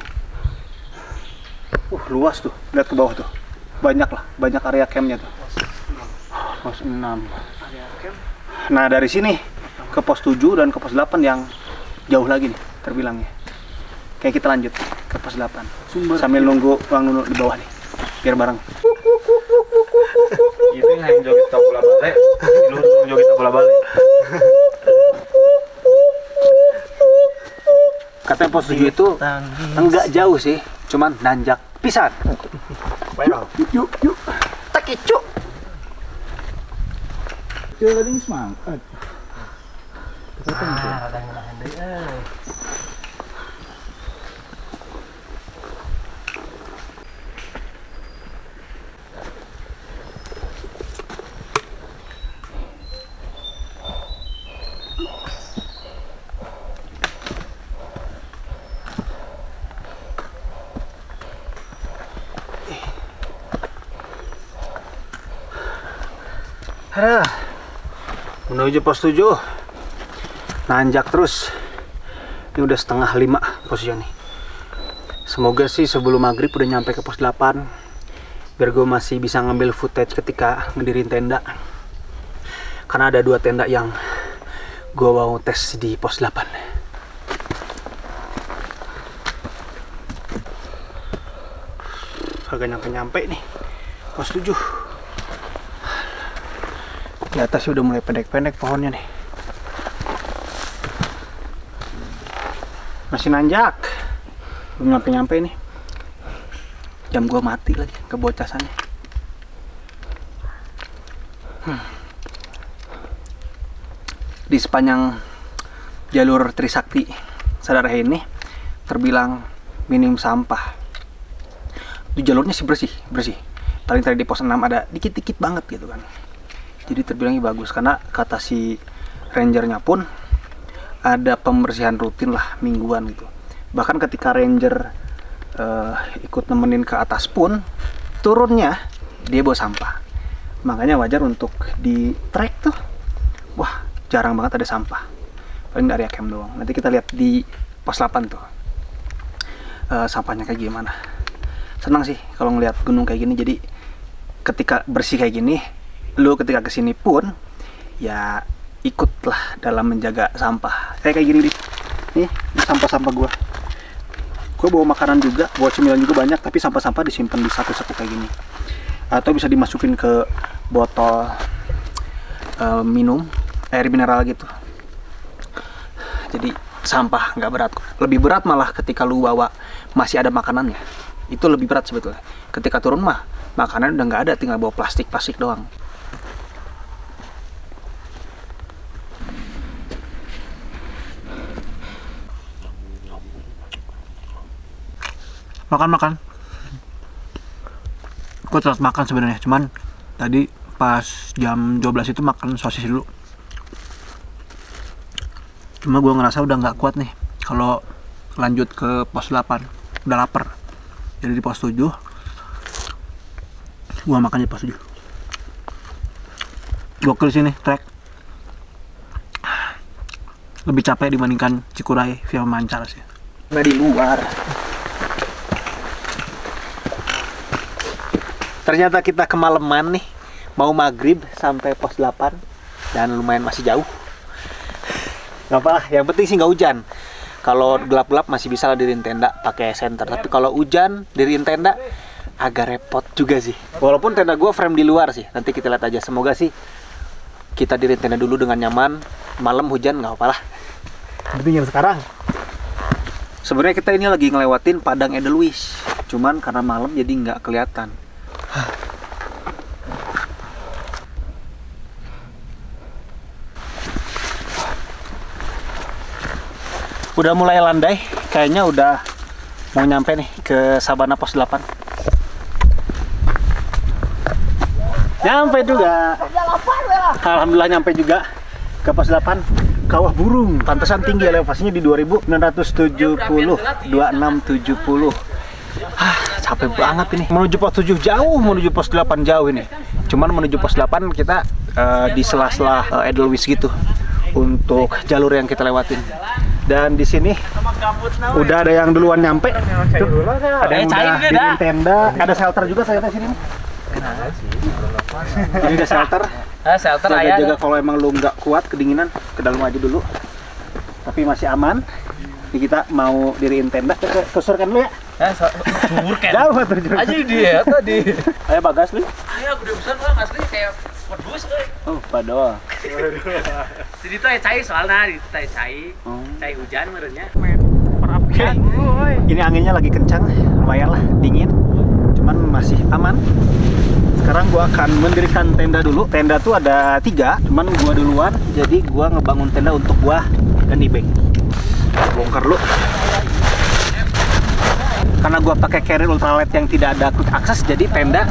Luas tuh, lihat ke bawah tuh, banyak lah, banyak area campnya tuh. Pos 6. Nah dari sini ke pos 7 dan ke pos 8 yang jauh lagi nih terbilangnya. Kayak kita lanjut ke pos 8 sambil nunggu Bang Nunu di bawah nih, biar bareng. Itu yang joget bola balik, lu joget bola balik. Ternyata pos 7 itu enggak jauh sih, cuman nanjak pisan. Yuk. Tak kicuk. Yuk tadi semangat. Menuju pos 7 nanjak terus. Ini udah 4:30 posisinya nih. Semoga sih sebelum maghrib udah nyampe ke pos 8 biar gue masih bisa ngambil footage ketika ngedirin tenda, karena ada 2 tenda yang gue mau tes di pos 8. Agak nyampe nih pos 7. Di atas udah mulai pendek-pendek pohonnya nih. Masih nanjak. Belum nyampe-nyampe nih. Jam gua mati lagi kebocasannya. Di sepanjang jalur Trisakti Sadara ini terbilang minim sampah. Di jalurnya sih bersih. Paling tadi di pos 6 ada dikit-dikit banget gitu kan. Jadi terbilangnya bagus, karena kata si rangernya pun ada pembersihan rutin lah mingguan gitu. Bahkan ketika ranger ikut nemenin ke atas pun turunnya dia bawa sampah. Makanya wajar untuk di trek tuh, wah jarang banget ada sampah. Paling area camp doang. Nanti kita lihat di pos 8 tuh sampahnya kayak gimana. Senang sih kalau ngeliat gunung kayak gini. Jadi ketika bersih kayak gini, lu ketika kesini pun ya ikutlah dalam menjaga sampah. Kayak gini nih, ini sampah-sampah gua bawa makanan juga, bawa cemilan juga banyak, tapi sampah-sampah disimpan di satu saku kayak gini, atau bisa dimasukin ke botol minum air mineral gitu. Jadi sampah nggak berat. Lebih berat malah ketika lu bawa masih ada makanannya, itu lebih berat sebetulnya. Ketika turun mah makanan udah nggak ada, tinggal bawa plastik doang. Makan. Gue telat makan sebenarnya, cuman tadi pas jam 12 itu makan sosis dulu. Cuma gue ngerasa udah nggak kuat nih kalau lanjut ke pos 8, udah lapar. Jadi di pos 7 gue makan di pos 7. Gokil sini trek, lebih capek dibandingkan Cikuray via Mancar sih. Nah, di luar ternyata kita kemalaman nih, mau maghrib sampai pos 8 dan lumayan masih jauh. Gak apa-apa, yang penting sih nggak hujan. Kalau gelap-gelap masih bisa lah diriin tenda pakai senter, tapi kalau hujan diriin tenda agak repot juga sih. Walaupun tenda gue frame di luar sih, nanti kita lihat aja. Semoga sih kita diriin tenda dulu dengan nyaman. Malam hujan nggak apa-apa lah. Tapi jam sekarang sebenarnya kita ini lagi ngelewatin Padang Edelweiss, cuman karena malam jadi nggak kelihatan. Udah mulai landai, kayaknya udah mau nyampe nih ke Sabana pos 8. Nyampe juga. Alhamdulillah nyampe juga ke pos 8. Kawah Burung, pantesan tinggi, elevasinya di 2970, 2670. Capek banget ini. Menuju pos 7 jauh, menuju pos 8 jauh ini. Cuman menuju pos 8 kita di sela-sela Edelweiss gitu untuk jalur yang kita lewatin. Dan di sini udah ada yang duluan nyampe. Tuh, ada yang udah bikin tenda, ada shelter juga ternyata sini. Ini ada shelter. Shelter jaga kalau emang lu nggak kuat kedinginan, ke dalam aja dulu. Tapi masih aman. Jadi kita mau diriin tenda, kesurkan dulu ya. Surkan. Jauh tuh. Aja dia tadi. Ayo bagas lu. Ayo gede besar lah, asli kayak pedus euy. Oh, padahal. Jadi itu cai soalnya, itu cai hujan merenya. Oke. Ini anginnya lagi kencang, lumayan lah, dingin. Cuman masih aman. Sekarang gua akan mendirikan tenda dulu. Tenda tuh ada 3, cuman gua duluan. Jadi gua ngebangun tenda untuk gua dan Ibeng. Bongkar dulu. Karena gua pakai carrier ultralight yang tidak ada quick access, jadi tenda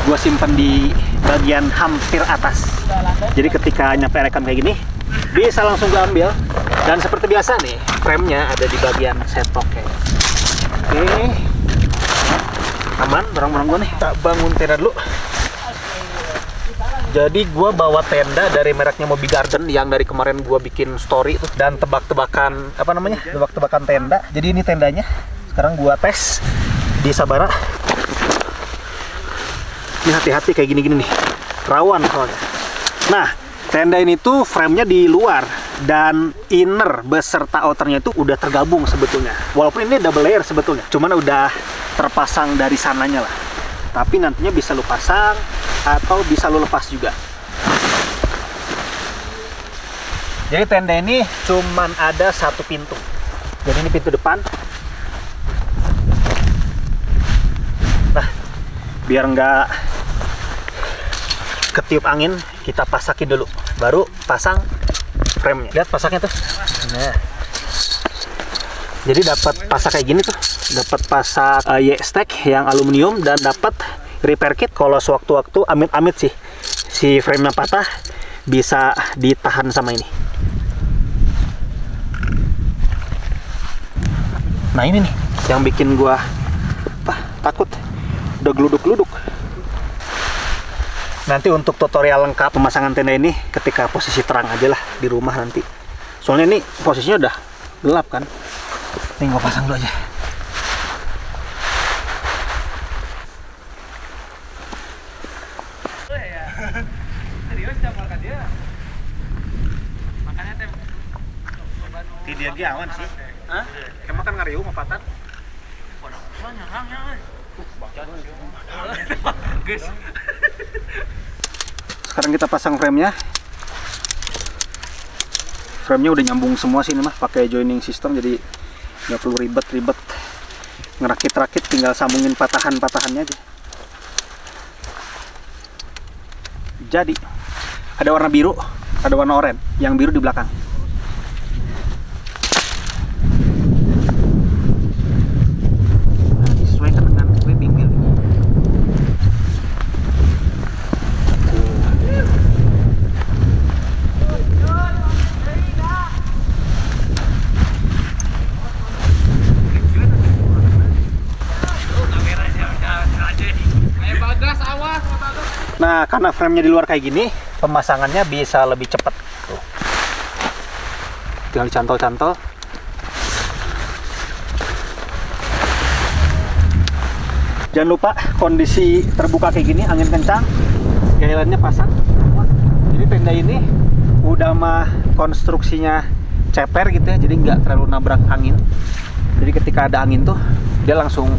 gua simpen di bagian hampir atas. Jadi ketika nyampe rekam kayak gini, bisa langsung gua ambil. Dan seperti biasa nih, frame-nya ada di bagian setok kayak. Oke. Aman, barang-barang gua nih. Tak bangun tenda dulu. Jadi gua bawa tenda dari mereknya Moby Garden yang dari kemarin gua bikin story tuh, dan tebak-tebakan apa namanya? Tebak-tebakan tenda. Jadi ini tendanya. Sekarang gua tes di Sabara. Ini hati-hati kayak gini-gini nih. Rawan soalnya. Nah, tenda ini tuh frame-nya di luar dan inner beserta outernya itu udah tergabung sebetulnya. Walaupun ini double layer sebetulnya, cuman udah terpasang dari sananya lah. Tapi nantinya bisa lu pasang atau bisa lu lepas juga. Jadi tenda ini cuman ada 1 pintu. Jadi ini pintu depan. Nah, biar nggak ketiup angin, kita pasakin dulu. Baru pasang frame-nya. Lihat pasaknya tuh. Nah. Jadi dapat pasak kayak gini tuh. Dapat pasak Y-stack yang aluminium dan dapat repair kit kalau sewaktu-waktu amit-amit si frame-nya patah, bisa ditahan sama ini. Nah ini nih yang bikin gua takut, udah geluduk-geluduk. Nanti untuk tutorial lengkap pemasangan tenda ini ketika posisi terang aja lah di rumah nanti. Soalnya ini posisinya udah gelap kan. Nih gua pasang dulu aja. Dia awan sih. Hah? Emang kan ngariu mapatan. Sekarang kita pasang frame-nya. Frame-nya udah nyambung semua sini mah, pakai joining system, jadi nggak perlu ribet-ribet ngerakit-rakit, tinggal sambungin patahan-patahannya aja. Jadi ada warna biru, ada warna oranye. Yang biru di belakang. Nah, karena frame-nya di luar kayak gini, pemasangannya bisa lebih cepat. Tuh. Tinggal dicantol-cantol. Jangan lupa kondisi terbuka kayak gini, angin kencang, gailannya pasang. Jadi tenda ini udah mah konstruksinya ceper gitu ya, jadi nggak terlalu nabrak angin. Jadi ketika ada angin tuh, dia langsung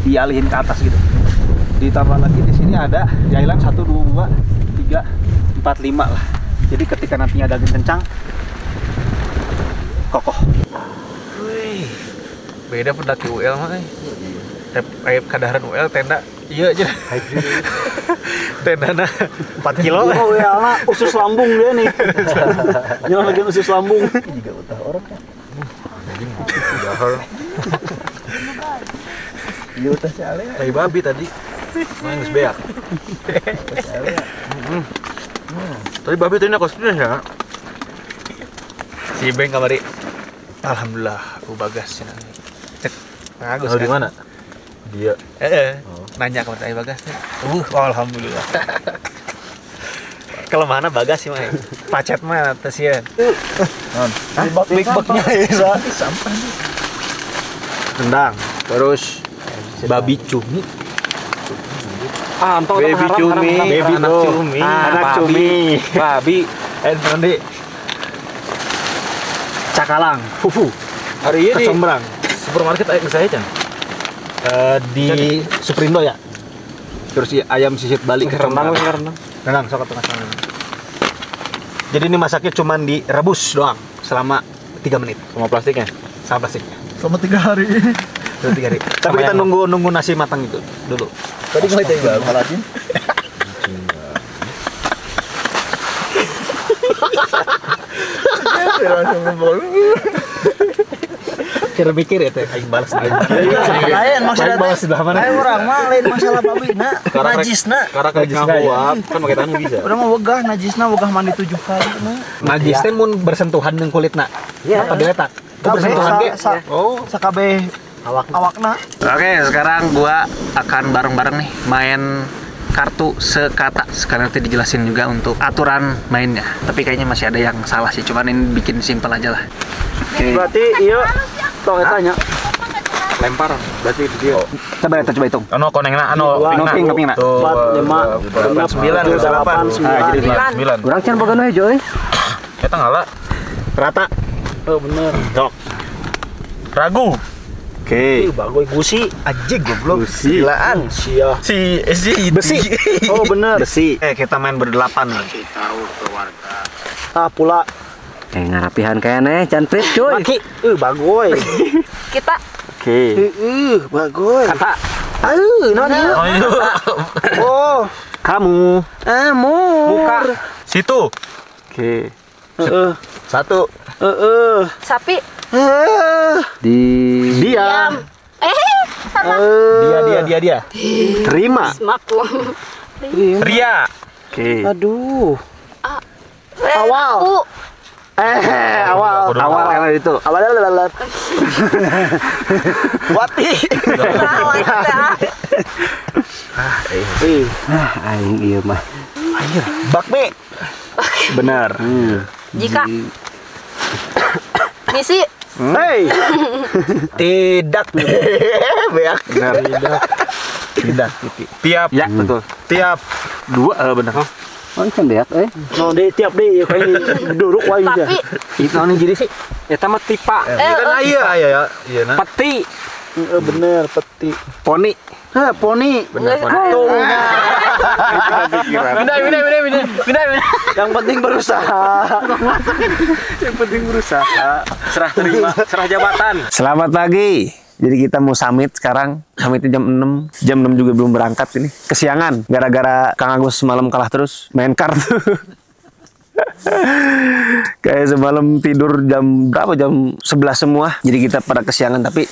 dialihin ke atas gitu. Ditambah lagi di sini ada jailan 1, 2, 3, 4, 5 lah. Jadi ketika nantinya ada angin kencang, kokoh. Wih, beda pendaki UL mah. Kayak kadaharan UL tenda, iya aja. Tenda 4 kilo. UL mah usus lambung dia nih. Nyalah lagi usus lambung. Juga utah orang kan. Iya utah si Ale. Kayak babi tadi. Nangis beak. Tadi babi tadi kostumnya ya. Si Beng kamari. Alhamdulillah, aku bagas ya. Cek. Bagus kan? Di mana? Dia. Nanya ke Mas Bagas. Alhamdulillah. Kalau mana Bagas sih mah. Pacet mah atas ya. Big-bagnya ya. Sampah. Rendang. Terus babi cumi. Baby cumi, anak cumi, anak cumi, babi, nanti cakalang, fufu. Hari ini kecombrang. Supermarket ayam saya kan? Di Superindo ya. Terus ayam sisit Bali kecombrang. Renang, sok tengah. Jadi ini masaknya cuma direbus doang selama 3 menit. Sama plastiknya? Sama plastiknya. Selama 3 hari. Tapi kita nunggu nasi matang itu dulu. Tadi nggak tinggal malah Kira mikir ya teh, aing balas. Lain maksudnya balas sebelah mana? Lain orang mah lain masalah babi na. Najisna. Karena ngabuap kan pakai tangan bisa. Urang mah wegah najisna wegah mandi 7 kali na. Najis teh mun bersentuhan dengan kulitna. Apa diletak? Itu bersentuhan ge. Oh, sakabeh awakna. Oke, sekarang gua akan bareng-bareng nih main kartu sekata. Sekarang nanti dijelasin juga untuk aturan mainnya. Tapi kayaknya masih ada yang salah sih, cuman ini bikin simpel aja lah. Oke. Berarti iya tong tanya. Lempar berarti dia. Coba hitung. Anu konengna anu ngoping na. 4, 5, 9, 8, 9. Urang can boga nu hejo euy. Eta ngala. Rata. Oh bener. Dok. Ragu. Oke. Bagoy gusi. Anjing goblok. Gilaan sia. Si Besi. Oh bener. Besi. Kita main berdelapan nih. Ah pula. Ngarapihan kene can prit cuy. Laki. Bagoy. Kita Oke. Bagoy. Kata. Non ieu. Oh, Kamu. mur. Muka. Situ. Oke. Heeh. 1. sapi. Di Diam. Sama Dia. Terima. semaku. Ria. Oke. Aduh. Awal. Awal. Awal karena itu. Awal lalat. Wati. aing ieu mah. Bakmi. Benar. Jika misi Hei. Tidak. Beak. Benar. Tidak. Tiap. Ya, betul. Tiap. 2 benar. Oh can beak euy. No deh tiap deh kayak duduk wae tapi Itu anu jadi sih. Eta mah tipa. Kan aya ya. Nah. Peti. bener peti. Poni. Poni. bener. Pindah. Yang penting berusaha. Serah terima, serah jabatan. Selamat pagi. Jadi kita mau summit sekarang. Summitnya jam 6. Jam 6 juga belum berangkat ini. Kesiangan gara-gara Kang Agus semalam kalah terus main kartu. Kayak semalam tidur jam berapa? Jam 11 semua. Jadi kita pada kesiangan tapi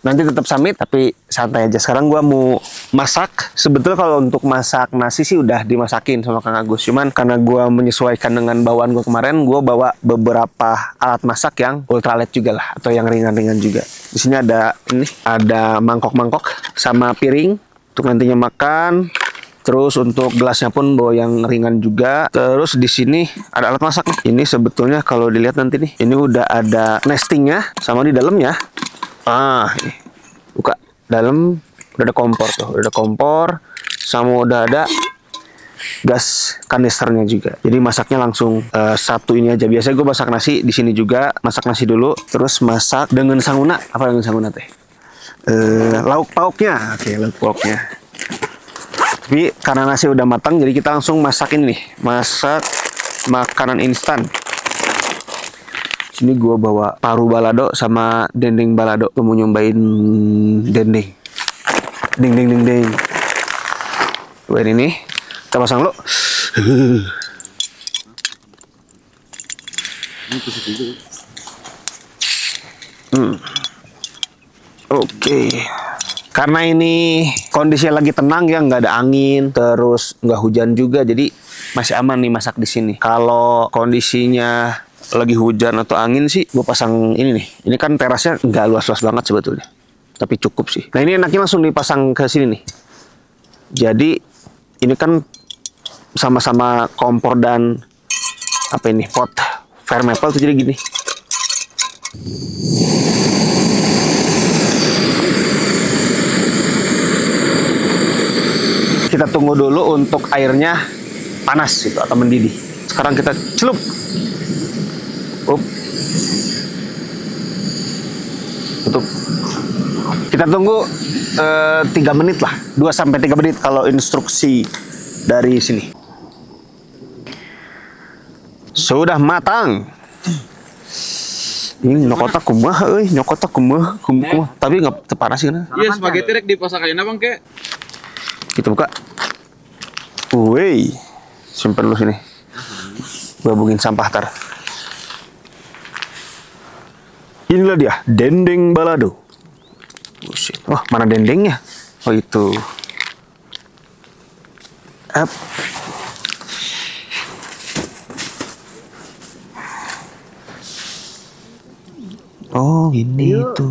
nanti tetap summit, tapi santai aja. Sekarang gua mau masak. Sebetulnya kalau untuk masak nasi sih udah dimasakin sama Kang Agus. Cuman karena gua menyesuaikan dengan bawaan gua kemarin, gua bawa beberapa alat masak yang ultralight juga lah, atau yang ringan-ringan juga. Di sini ada ada mangkok-mangkok sama piring untuk nantinya makan. Terus untuk gelasnya pun bawa yang ringan juga. Terus di sini ada alat masak nih. Ini sebetulnya kalau dilihat nanti nih, ini udah ada nestingnya sama di dalamnya. Ini buka dalam udah ada kompor tuh, udah ada kompor sama udah ada gas kanisternya juga. Jadi masaknya langsung satu ini aja. Biasanya gue masak nasi di sini juga, masak nasi dulu, terus masak dengan sanguna. Apa dengan sanguna teh? Lauk pauknya. Oke, lauk pauknya. Tapi karena nasi udah matang, jadi kita langsung masak ini nih, masak makanan instan. Sini gua bawa paru balado sama dendeng balado. Gua mau nyobain dendeng. Deng. Cobain ini. Kita pasang lo. Oke. Karena ini kondisinya lagi tenang ya, nggak ada angin, terus nggak hujan juga, jadi masih aman nih masak di sini. Kalau kondisinya lagi hujan atau angin sih, gue pasang ini nih. Ini kan terasnya nggak luas-luas banget sebetulnya, tapi cukup sih. Nah ini enaknya langsung dipasang ke sini nih. Jadi ini kan sama-sama kompor dan apa ini pot fire maple tuh, jadi gini. Kita tunggu dulu untuk airnya panas gitu atau mendidih. Sekarang kita celup. Tutup. Kita tunggu 3 menit lah, 2-3 menit kalau instruksi dari sini. Sudah matang. Ini nyokota kumaha euy, nyokota kumaha. Tapi enggak tepanas sih kan. Iya, spaghetti rek dipasakaina Bang ke. Kita buka. Woi. Simpen lu sini. Gabungin sampah tar. Inilah dia, dendeng balado. Buset. Oh, mana dendengnya? Oh, itu. Up. Oh, ini itu.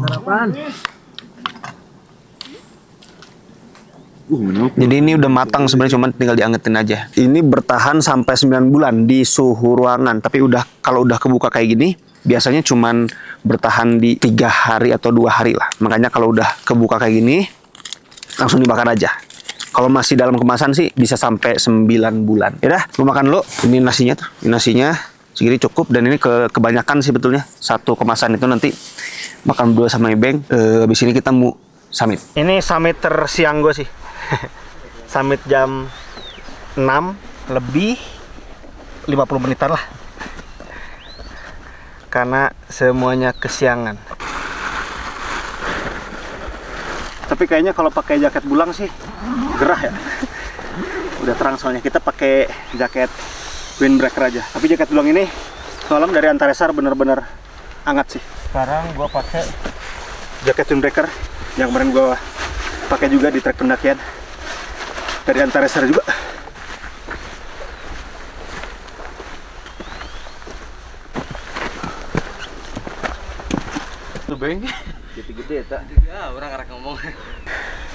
Jadi ini udah matang sebenarnya, cuman tinggal diangetin aja. Ini bertahan sampai 9 bulan di suhu ruangan. Tapi kalau udah kebuka kayak gini, biasanya cuman bertahan di 3 hari atau 2 hari lah. Makanya kalau udah kebuka kayak gini, langsung dibakar aja. Kalau masih dalam kemasan sih bisa sampai 9 bulan. Yaudah, lu makan dulu. Ini nasinya tuh. Ini nasinya segini cukup, dan ini kebanyakan sih betulnya. Satu kemasan itu nanti makan berdua sama Ibeng. Habis ini kita mau summit. Ini summit tersiang gue sih. Summit jam 6 lebih 50 menitan lah. Karena semuanya kesiangan. Tapi kayaknya kalau pakai jaket bulang sih gerah ya. Udah terang soalnya. Kita pakai jaket windbreaker aja. Tapi jaket bulang ini semalam dari Antaresar bener-bener hangat sih. Sekarang gua pakai jaket windbreaker yang kemarin gua pakai juga di trek pendakian dari Antaresar juga. Tuh beng. Gede-gede tak? Ya, orang arek ngomong.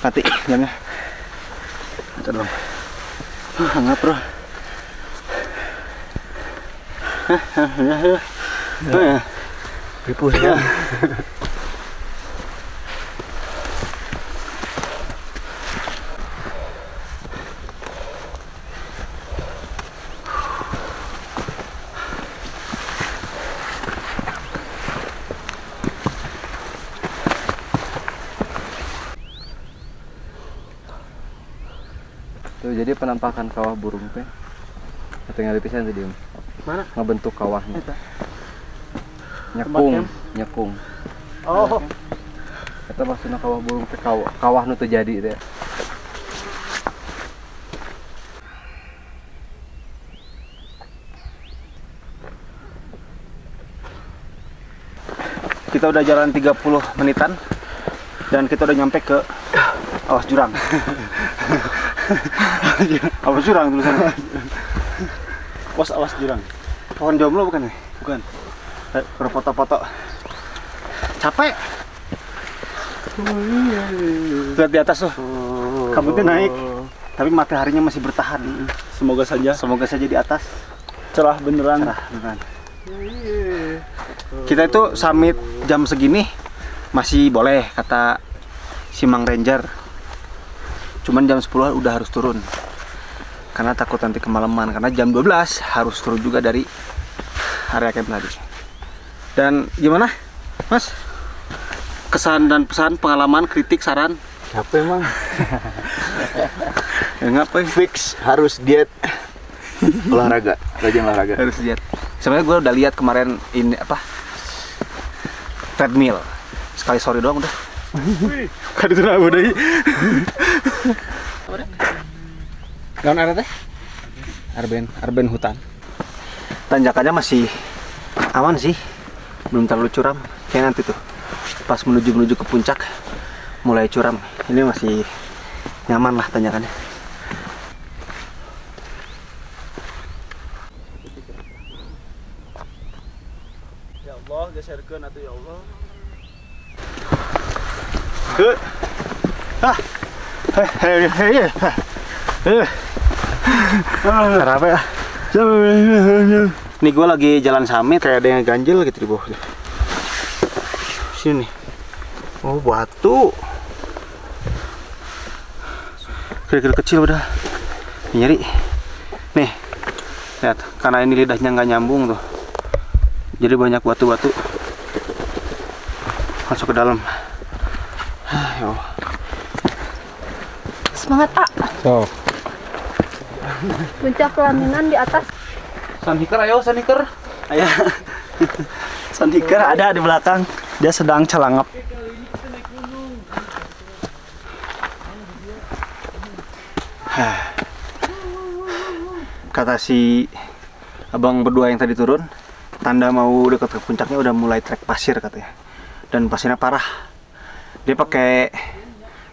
Mati jamnya. Itu dong. Hangat bro. Ya. Ripus ya. Tuh jadi penampakan kawah burung teh. Tinggal dipisahin tadi. Mana? Ngebentuk kawahnya. Nyekung. Oh. Kita maksudnya kawah burung teh kawah nu teu jadi teh. Kita udah jalan 30 menitan dan kita udah nyampe ke awas jurang. Awas jurang tulisannya. Pos awas jurang. Pohon jomblo bukan ya? Bukan. Berfoto-foto. Capek. Lihat di atas tuh. Kabutnya naik. Tapi mataharinya masih bertahan. Semoga saja di atas. Cerah beneran. Kita itu summit jam segini masih boleh kata si Mang Ranger. Cuman jam 10 udah harus turun. Karena takut nanti kemalaman. Karena jam 12 harus turun juga dari area camp tadi. Dan gimana, Mas? Kesan dan pesan, pengalaman, kritik, saran? Capek emang. Ya ngapain? Fix harus diet. Olahraga, rajin olahraga. Harus diet. Sebenarnya gue udah lihat kemarin ini apa? Treadmill. Sekali sorry doang udah. Kan itu apa deh? Gaun ada teh? Arben hutan. Tanjakannya masih aman sih, belum terlalu curam. Kayak nanti tuh pas menuju ke puncak mulai curam. Ini masih nyaman lah tanjakannya. Ya Allah, geserkeun atuh ya Allah. Kenapa ya? Nih gue lagi jalan summit kayak ada yang ganjil gitu di bawah. Sini. Oh batu. Kerikil kecil udah. Nyari. Nih. Lihat, karena ini lidahnya nggak nyambung tuh. Jadi banyak batu-batu. Masuk ke dalam. Yo. Semangat, Pak. So. Puncak pelaminan di atas. Sunhiker ayo, sunhiker. Ayo. Sandika ada di belakang. Dia sedang celangap. Kata si abang berdua yang tadi turun, tanda mau dekat ke puncaknya udah mulai trek pasir katanya. Dan pasirnya parah. Dia pakai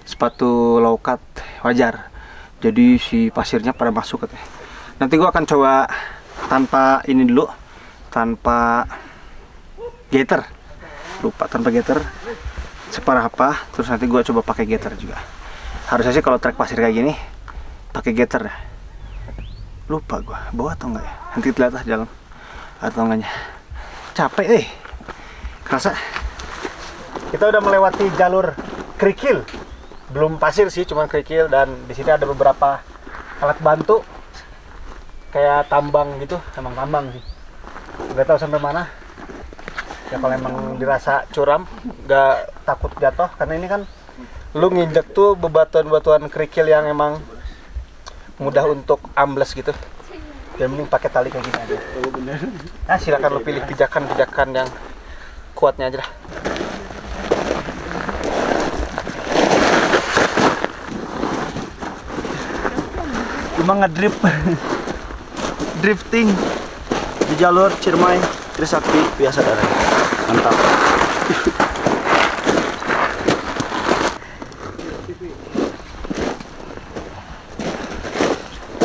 sepatu low cut wajar. Jadi si pasirnya pada masuk katanya. Nanti gua akan coba tanpa ini dulu, tanpa gaiter. Lupa tanpa gaiter. Separah apa? Terus nanti gua coba pakai gaiter juga. Harusnya sih kalau trek pasir kayak gini pakai gaiter ya. Lupa gua bawa atau enggak ya. Nanti lihat lah jalan atau enggaknya. Capek kerasa. Kita udah melewati jalur kerikil. Belum pasir sih, cuman kerikil. Dan di sini ada beberapa alat bantu kayak tambang gitu. Emang tambang sih, nggak tahu sampai mana ya. Kalau emang dirasa curam nggak takut jatuh, karena ini kan lu nginjek tuh bebatuan-batuan kerikil yang emang mudah untuk ambles gitu. Ya mending pakai tali kayak gini aja. Nah, silakan lo pilih pijakan-pijakan yang kuatnya aja lah. Cuma ngedrift drifting di jalur Ciremai Trisakti biasa darah. Mantap.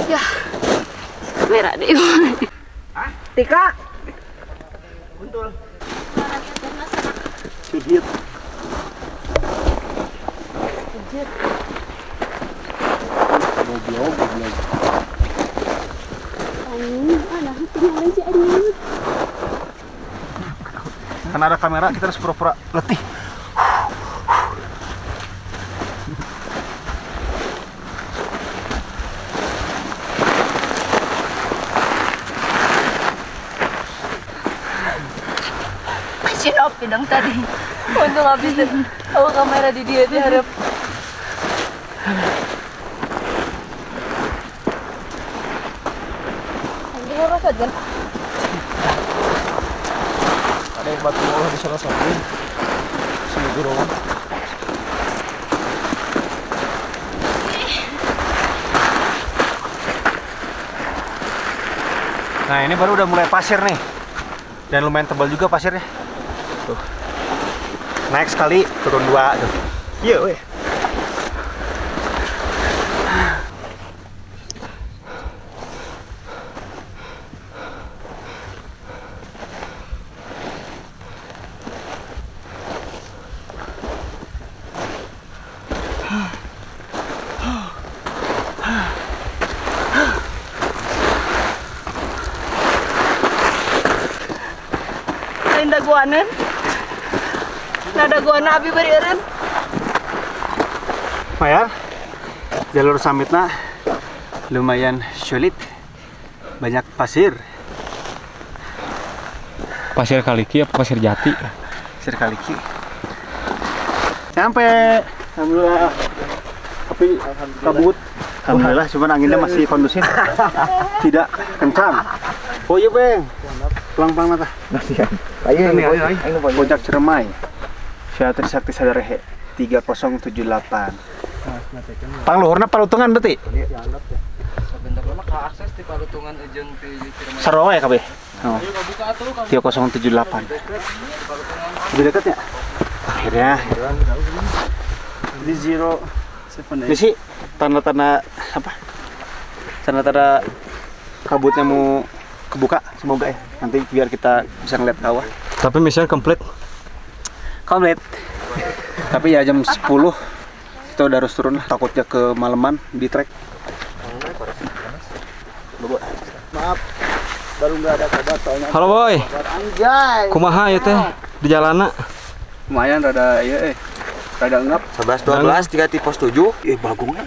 Ya, merah deh. Tika. Betul. Sedikit. Goblok. Karena ada kamera, kita harus pura-pura letih. Masih opi dong tadi. Untung habis tahu kamera di dia harap. Ada yang batu bola di salah satu sini guru. Nah, ini baru udah mulai pasir nih, dan lumayan tebal juga pasirnya. Tuh, naik sekali turun dua tuh. Iya weh. Daguanan, daguana abi berieureun. Mayar, jalur summitna lumayan sulit, banyak pasir. Pasir Kaliki apa pasir Jati? Pasir Kaliki. Sampai, alhamdulillah. Tapi kabut. Alhamdulillah, cuman anginnya masih kondusif, tidak kencang. Oh iya bang, pelang-pelang mata. Ayo, Puncak Ciremai, Via Trisakti Sadarehe 3078. Pangluhurna Palutungan berarti? Sebentar lama ke akses di Palutungan ujung di Ciremai. Sarowa ya KB? Oh. 3078. Lebih dekat ya? Akhirnya. Di 07. Ini sih tanda-tanda apa? Tanda-tanda kabutnya mau kebuka, semoga ya. Nanti biar kita bisa ngeliat bawah. Tapi mission complete. Tapi ya jam 10 kita udah harus turun lah, takutnya kemalaman di trek. Maaf, baru nggak ada kabar soalnya. Halo boy. Anjay. Kumaha ya teh di jalana? Lumayan rada rada engap. 11 12 3 di pos 7. Bagongnya.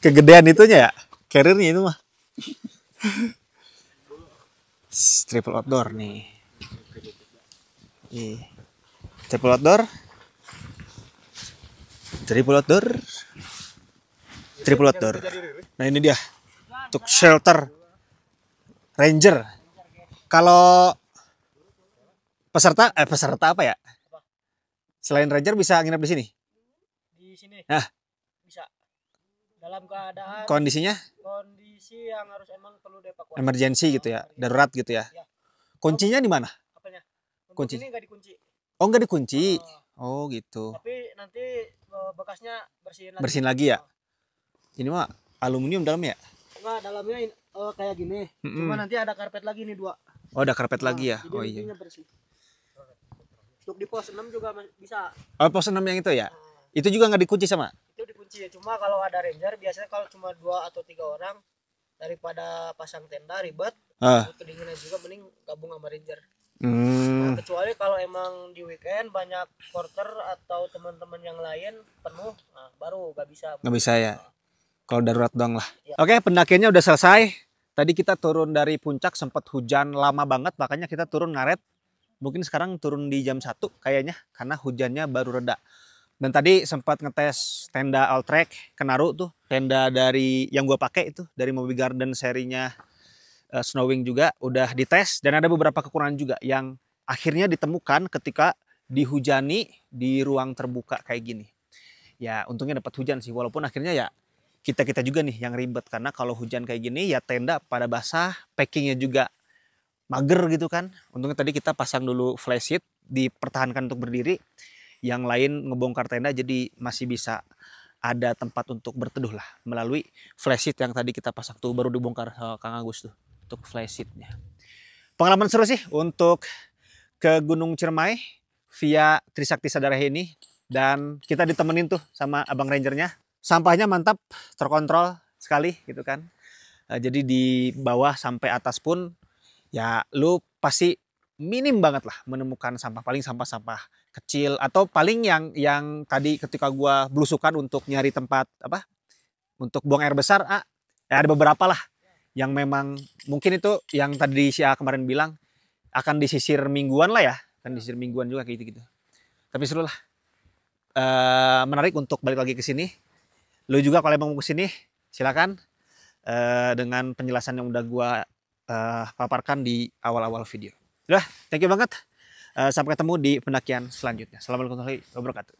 Kegedean itunya ya, carrier-nya itu mah. Triple outdoor nih. Triple outdoor. Triple outdoor. Triple outdoor. Nah ini dia. Untuk shelter Ranger. Kalau peserta apa ya? Selain Ranger bisa nginep di sini? Di sini. Nah. Bisa. Dalam keadaan Kondisi yang harus emang perlu dievakuasi. emergency gitu ya, darurat gitu ya. Kuncinya di mana? Apanya? Kunci. Ini nggak dikunci. Oh, nggak dikunci. Oh, gitu. Tapi nanti bekasnya bersihin lagi. Bersihin lagi ya. Ini mah aluminium dalamnya ya? Enggak, dalamnya kayak gini. Cuma nanti ada karpet lagi nih 2. Oh, ada karpet lagi ya. Oh iya. Bersih. Untuk di pos 6 juga bisa. Oh, pos 6 yang itu ya? Itu juga nggak dikunci sama? Itu dikunci. Cuma kalau ada ranger biasanya kalau cuma 2 atau 3 orang daripada pasang tenda ribet, kedinginan juga mending gabung sama ranger. Nah, kecuali kalau emang di weekend banyak porter atau teman-teman yang lain penuh, nah baru nggak bisa. Nggak bisa ya. Kalau darurat doang lah. Ya. Oke, pendakiannya udah selesai. Tadi kita turun dari puncak sempat hujan lama banget, makanya kita turun ngaret. Mungkin sekarang turun di jam 1 kayaknya karena hujannya baru reda. Dan tadi sempat ngetes tenda Altrek Kenaru tuh, tenda dari yang gue pakai itu dari Moby Garden serinya Snowwing juga udah dites dan ada beberapa kekurangan juga yang akhirnya ditemukan ketika dihujani di ruang terbuka kayak gini. Ya untungnya dapat hujan sih, walaupun akhirnya ya kita juga nih yang ribet karena kalau hujan kayak gini ya tenda pada basah, packingnya juga mager gitu kan. Untungnya tadi kita pasang dulu flysheet, dipertahankan untuk berdiri. Yang lain ngebongkar tenda jadi masih bisa ada tempat untuk berteduh lah melalui flysheet yang tadi kita pasang tuh baru dibongkar Kang Agus tuh untuk flysheetnya. Pengalaman seru sih untuk ke Gunung Ciremai via Trisakti Sadaraha ini dan kita ditemenin tuh sama abang rangernya. Sampahnya mantap, terkontrol sekali gitu kan. Jadi di bawah sampai atas pun ya lu pasti minim banget lah menemukan sampah, paling sampah-sampah kecil atau paling yang tadi ketika gua belusukan untuk nyari tempat apa untuk buang air besar ya ada beberapa lah yang memang mungkin itu yang tadi si A kemarin bilang akan disisir mingguan lah ya, akan disisir mingguan juga kayak gitu. Tapi seru lah, menarik untuk balik lagi ke sini. Lu juga kalau emang mau ke sini silakan dengan penjelasan yang udah gua paparkan di awal-awal video. Udah, thank you banget. Sampai ketemu di pendakian selanjutnya. Assalamualaikum warahmatullahi wabarakatuh.